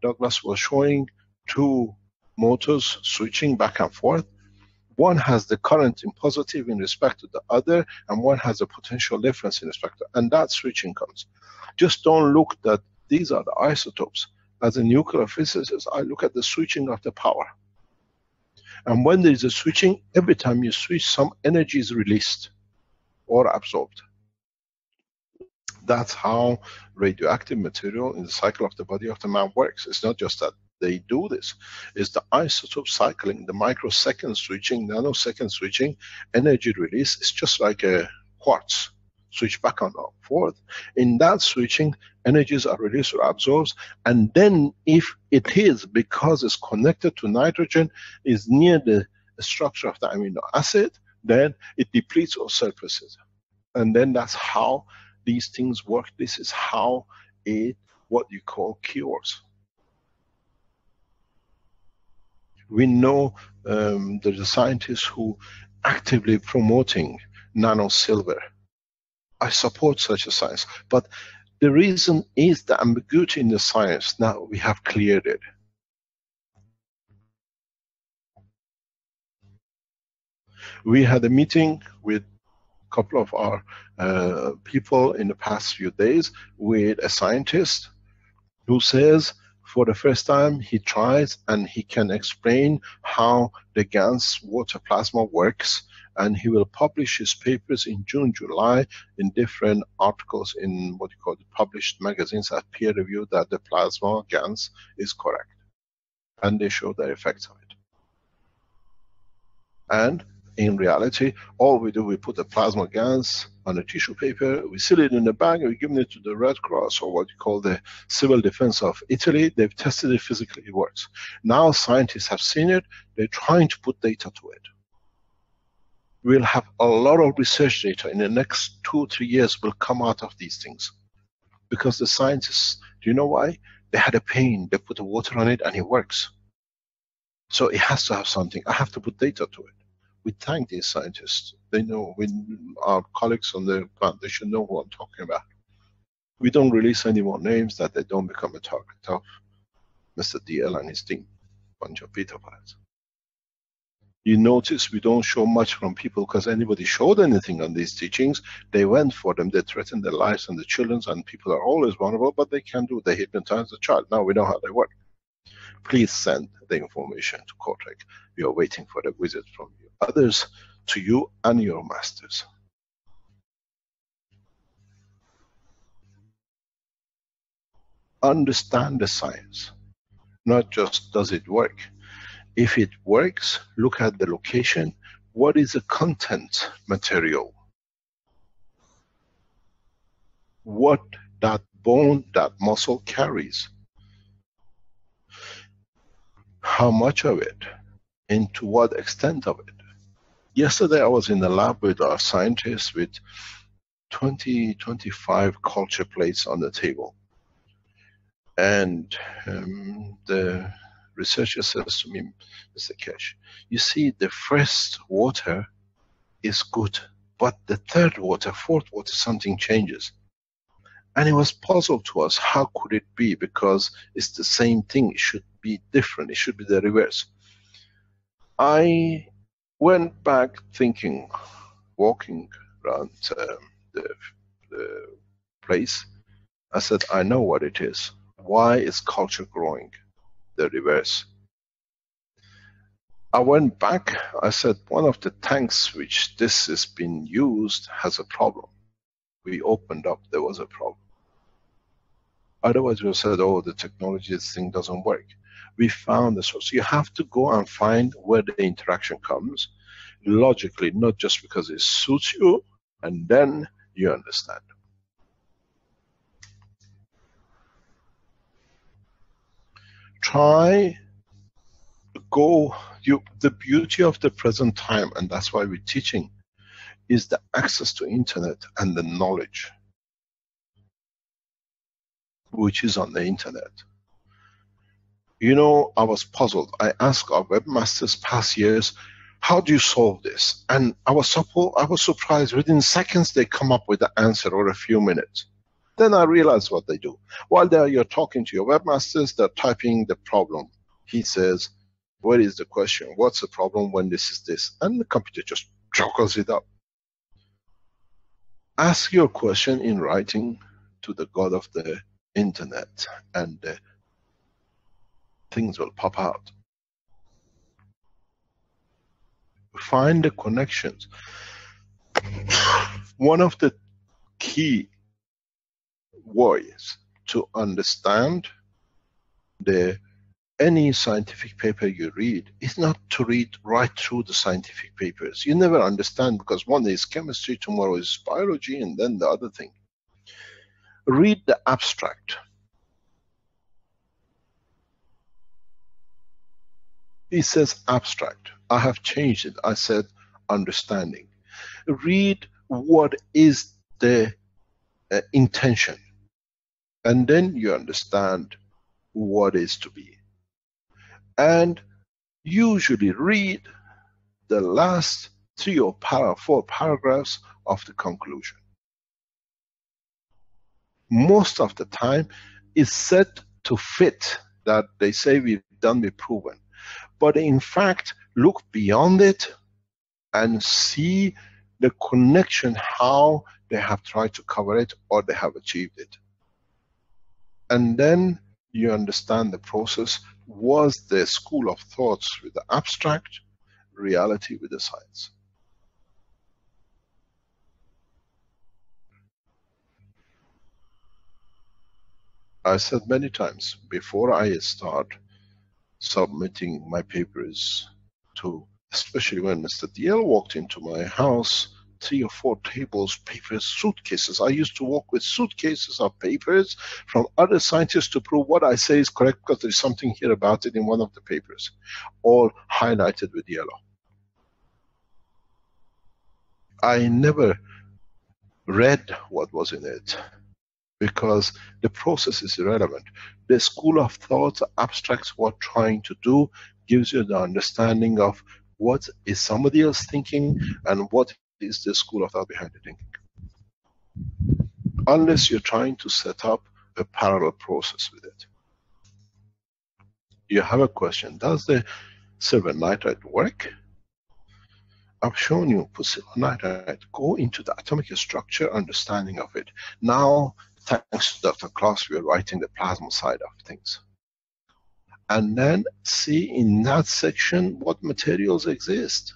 Douglas was showing two motors switching back and forth. One has the current in positive in respect to the other, and one has a potential difference in respect to, and that switching comes. Just don't look that these are the isotopes. As a nuclear physicist, I look at the switching of the power. And when there is a switching, every time you switch, some energy is released or absorbed. That's how radioactive material in the cycle of the body of the man works. It's not just that they do this. It's the isotope cycling, the microsecond switching, nanosecond switching, energy release. It's just like a quartz. Switch back and forth. In that switching, energies are released or absorbed, and then if it is, because it's connected to nitrogen, is near the structure of the amino acid, then it depletes or surpluses. And then that's how these things work. This is how it, what you call, cures. We know there's a scientist who actively promoting nano silver. I support such a science, but the reason is the ambiguity in the science. Now we have cleared it. We had a meeting with a couple of our people in the past few days with a scientist who says for the first time he tries and he can explain how the GANS water plasma works, and he will publish his papers in June, July in different articles in what you call the published magazines as peer review that the plasma GANS is correct. And they show the effects of it. And in reality, all we do, we put the plasma GANS on a tissue paper, we seal it in a bag, and we give it to the Red Cross or what you call the Civil Defense of Italy. They've tested it physically, it works. Now scientists have seen it, they're trying to put data to it. We'll have a lot of research data in the next 2-3 years will come out of these things. Because the scientists, do you know why? They had a pain, they put the water on it and it works. So it has to have something. I have to put data to it. We thank these scientists. They know, our colleagues on the plant, they should know who I'm talking about. We don't release any more names that they don't become a target of Mr. DL and his team, bunch of beta files. You notice we don't show much from people because anybody showed anything on these teachings, they went for them, they threatened their lives and the children's, and people are always vulnerable, but they can do, they hypnotize the child. Now we know how they work. Please send the information to Cortec. We are waiting for the visit from you. Others to you and your masters. Understand the science, not just does it work. If it works, look at the location. What is the content material? What that bone, that muscle carries. How much of it? And to what extent of it? Yesterday I was in the lab with our scientists with 25 culture plates on the table. And the researcher says to me, Mr. Keshe, you see, the first water is good, but the third water, fourth water, something changes. And it was puzzled to us, how could it be? Because it's the same thing, it should be different, it should be the reverse. I went back thinking, walking around the place, I said, I know what it is. Why is culture growing? The reverse. I went back, I said, one of the tanks which this has been used has a problem. We opened up, there was a problem. Otherwise we said, oh, the technology, this thing doesn't work. We found the source. You have to go and find where the interaction comes, logically, not just because it suits you, and then you understand. Try go, the beauty of the present time, and that's why we're teaching, is the access to internet and the knowledge which is on the internet. You know, I was puzzled. I asked our webmasters past years, how do you solve this? And I was surprised, within seconds they come up with the answer, or a few minutes. Then I realized what they do. While you're talking to your webmasters, they're typing the problem. He says, what is the question? What's the problem when this is this? And the computer just juggles it up. Ask your question in writing to the God of the internet, and things will pop out. Find the connections. One of the key ways to understand any scientific paper you read is not to read right through the scientific papers. You never understand, because one day is chemistry, tomorrow is biology, and then the other thing. Read the abstract. It says abstract. I have changed it. I said understanding. Read what is the intention, and then you understand what is to be. And usually read the last 3 or 4 paragraphs of the conclusion. Most of the time is said to fit that they say we've done, we've proven. But in fact, look beyond it and see the connection, how they have tried to cover it or they have achieved it. And then you understand the process. Was the school of thoughts with the abstract, reality with the science. I said many times, before I start submitting my papers to, especially when Mr. DL walked into my house, 3 or 4 tables, papers, suitcases. I used to walk with suitcases of papers from other scientists to prove what I say is correct, because there's something here about it in one of the papers, all highlighted with yellow. I never read what was in it, because the process is irrelevant. The school of thought abstracts what trying to do, gives you the understanding of what is somebody else thinking and what is the school of thought behind the thinking. Unless you're trying to set up a parallel process with it. You have a question, does the silver nitride work? I've shown you, put silver nitride, go into the atomic structure, understanding of it. Now, thanks to Dr. Klaus, we are writing the plasma side of things. And then see in that section what materials exist.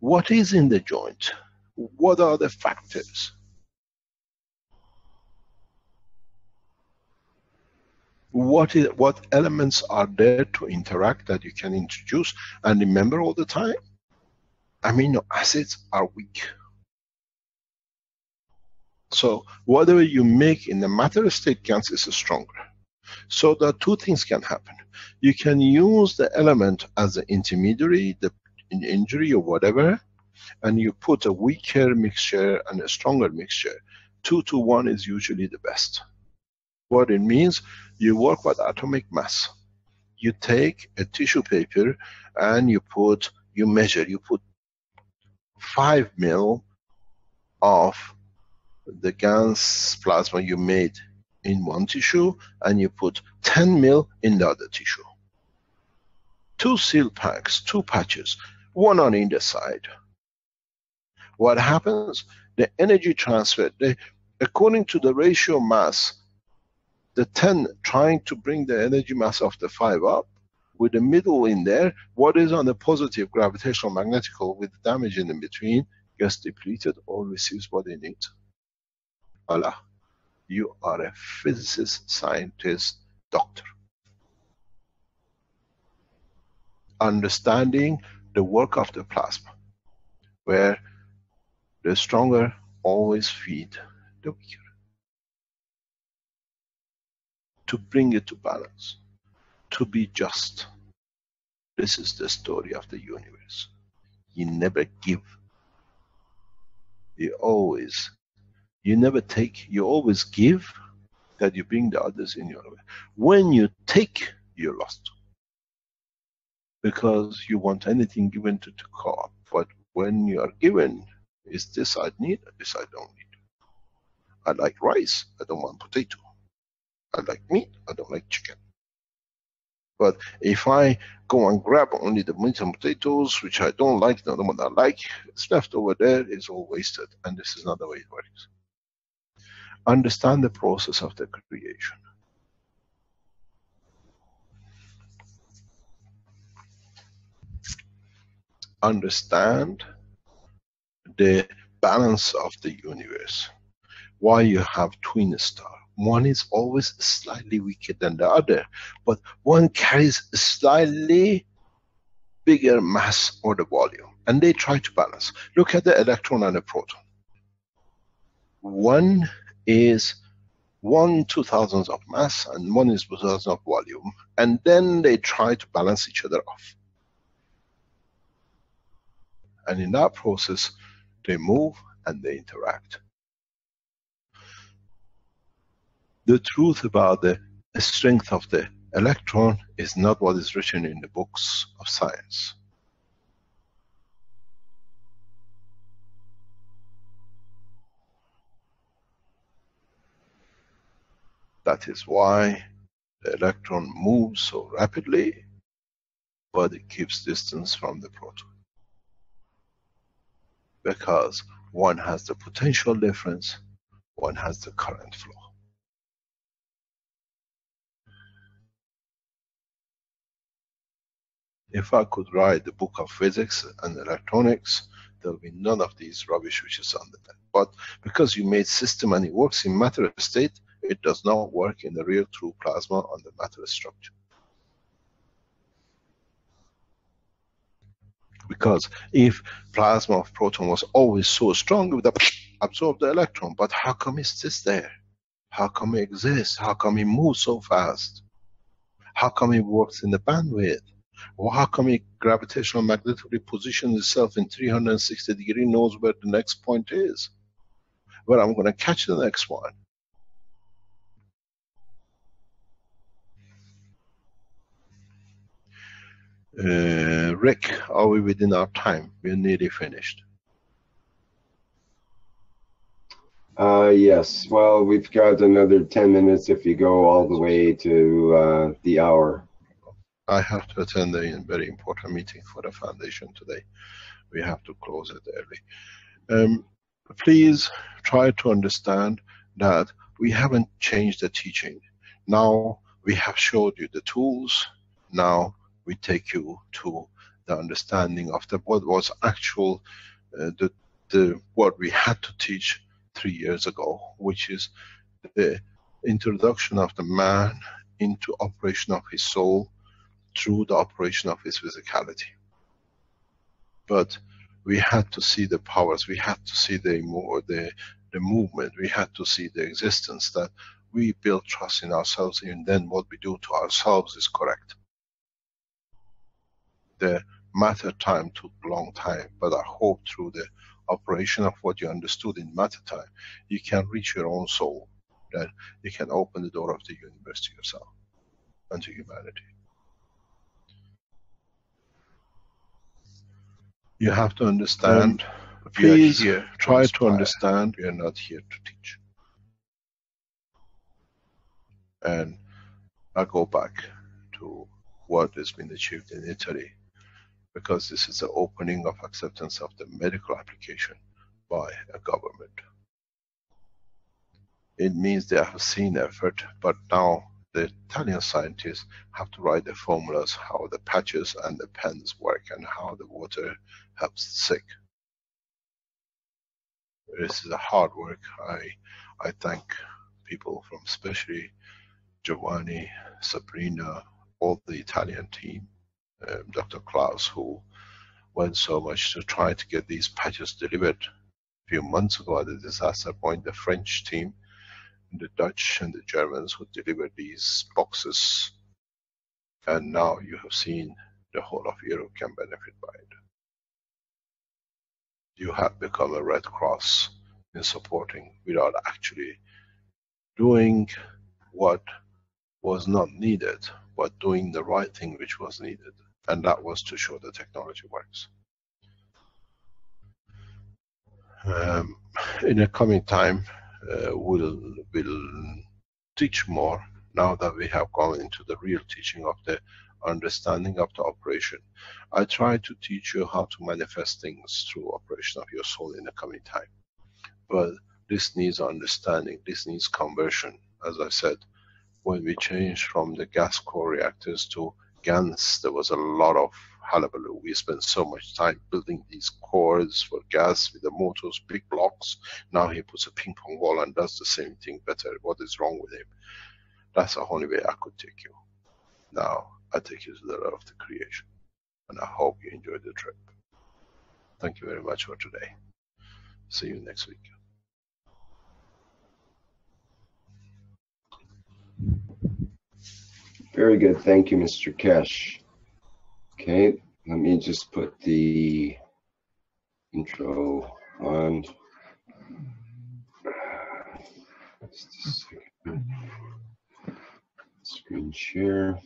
What is in the joint? What are the factors? What elements are there to interact that you can introduce? And remember all the time, amino acids are weak. So whatever you make in the matter state gans is stronger. So there are two things can happen. You can use the element as an intermediary, the injury or whatever, and you put a weaker mixture and a stronger mixture. 2 to 1 is usually the best. What it means, you work with atomic mass. You take a tissue paper and you measure, you put 5 mil of the GANS plasma you made in one tissue, and you put 10 mil in the other tissue. 2 seal packs, 2 patches, one on either side. What happens? The energy transfer, according to the ratio mass, the 10 trying to bring the energy mass of the 5 up, with the middle in there, what is on the positive gravitational magnetical with damage in between gets depleted or receives what it needs. Voila. You are a physicist, scientist, doctor. Understanding the work of the plasma, where the stronger always feed the weaker, to bring it to balance, to be just. This is the story of the universe. You never give. You never take, you always give, that you bring the others in your way. When you take, you're lost. Because you want anything given to go up. But when you are given, is this I need, or this I don't need. I like rice, I don't want potato. I like meat, I don't like chicken. But if I go and grab only the meat and potatoes, which I don't like, the other one I like, it's left over there, is all wasted. And this is not the way it works. Understand the process of the creation. Understand the balance of the universe. Why you have twin stars. One is always slightly weaker than the other, but one carries a slightly bigger mass or the volume, and they try to balance. Look at the electron and the proton. One is 1/2000 of mass and one is 2000 of volume, and then they try to balance each other off. And in that process, they move and they interact. The truth about the strength of the electron is not what is written in the books of science. That is why the electron moves so rapidly, but it keeps distance from the proton. Because one has the potential difference, one has the current flow. If I could write the book of physics and electronics, there will be none of these rubbish which is on the net. But because you made system and it works in matter state, it does not work in the real true plasma on the matter structure. Because if plasma of proton was always so strong, it would have absorbed the electron. But how come it sits there? How come it exists? How come it moves so fast? How come it works in the bandwidth? Or how come it gravitational magnetically positions itself in 360 degrees, knows where the next point is? Where I'm going to catch the next one. Rick, are we within our time? We're nearly finished. Yes, well, we've got another 10 minutes if you go all the way to the hour. I have to attend a very important meeting for the foundation today. We have to close it early. Please try to understand that we haven't changed the teaching. Now we have showed you the tools. Now we take you to the understanding of what was actual, what we had to teach 3 years ago, which is the introduction of the man into operation of his soul through the operation of his physicality. But we had to see the powers, we had to see the the movement. We had to see the existence, that we build trust in ourselves, and then what we do to ourselves is correct. The matter time took a long time, but I hope through the operation of what you understood in matter time, you can reach your own soul, that you can open the door of the universe to yourself and to humanity. You have to understand, please we are here, try to understand, we are not here to teach. And I go back to what has been achieved in Italy, because this is the opening of acceptance of the medical application by a government. It means they have seen effort, but now the Italian scientists have to write the formulas, how the patches and the pens work, and how the water helps the sick. This is a hard work. I thank people from, especially Giovanni, Sabrina, all the Italian team, Dr. Klaus, who went so much to try to get these patches delivered. A few months ago at the disaster point, the French team, the Dutch and the Germans who delivered these boxes, and now you have seen the whole of Europe can benefit by it. You have become a Red Cross in supporting without actually doing what was not needed, but doing the right thing which was needed, and that was to show the technology works. In the coming time, we'll teach more now that we have gone into the real teaching of the understanding of the operation. I try to teach you how to manifest things through operation of your soul in the coming time. But this needs understanding, this needs conversion. As I said, when we changed from the gas core reactors to GANs, there was a lot of hullabaloo. We spent so much time building these cores for gas with the motors, big blocks. Now he puts a ping pong ball and does the same thing better. What is wrong with him? That's the only way I could take you. Now I take you to the love of the creation, and I hope you enjoyed the trip. Thank you very much for today. See you next week. Very good. Thank you, Mr. Keshe. Okay, let me just put the intro on. Just a second. Screen share.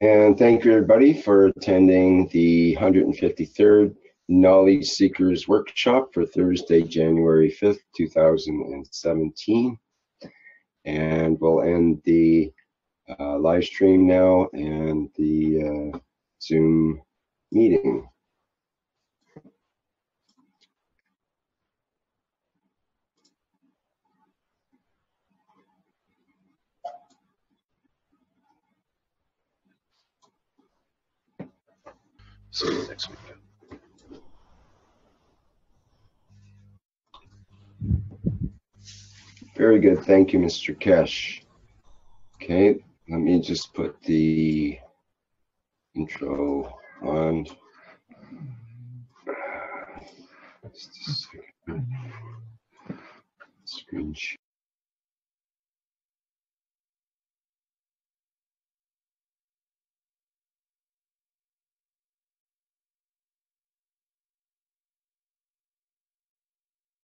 And thank you, everybody, for attending the 153rd Knowledge Seekers Workshop for Thursday, January 5th, 2017. And we'll end the live stream now and the Zoom meeting. See you next week. Very good. Thank you, Mr. Keshe. Okay, let me just put the intro on. Just a second. Screen share.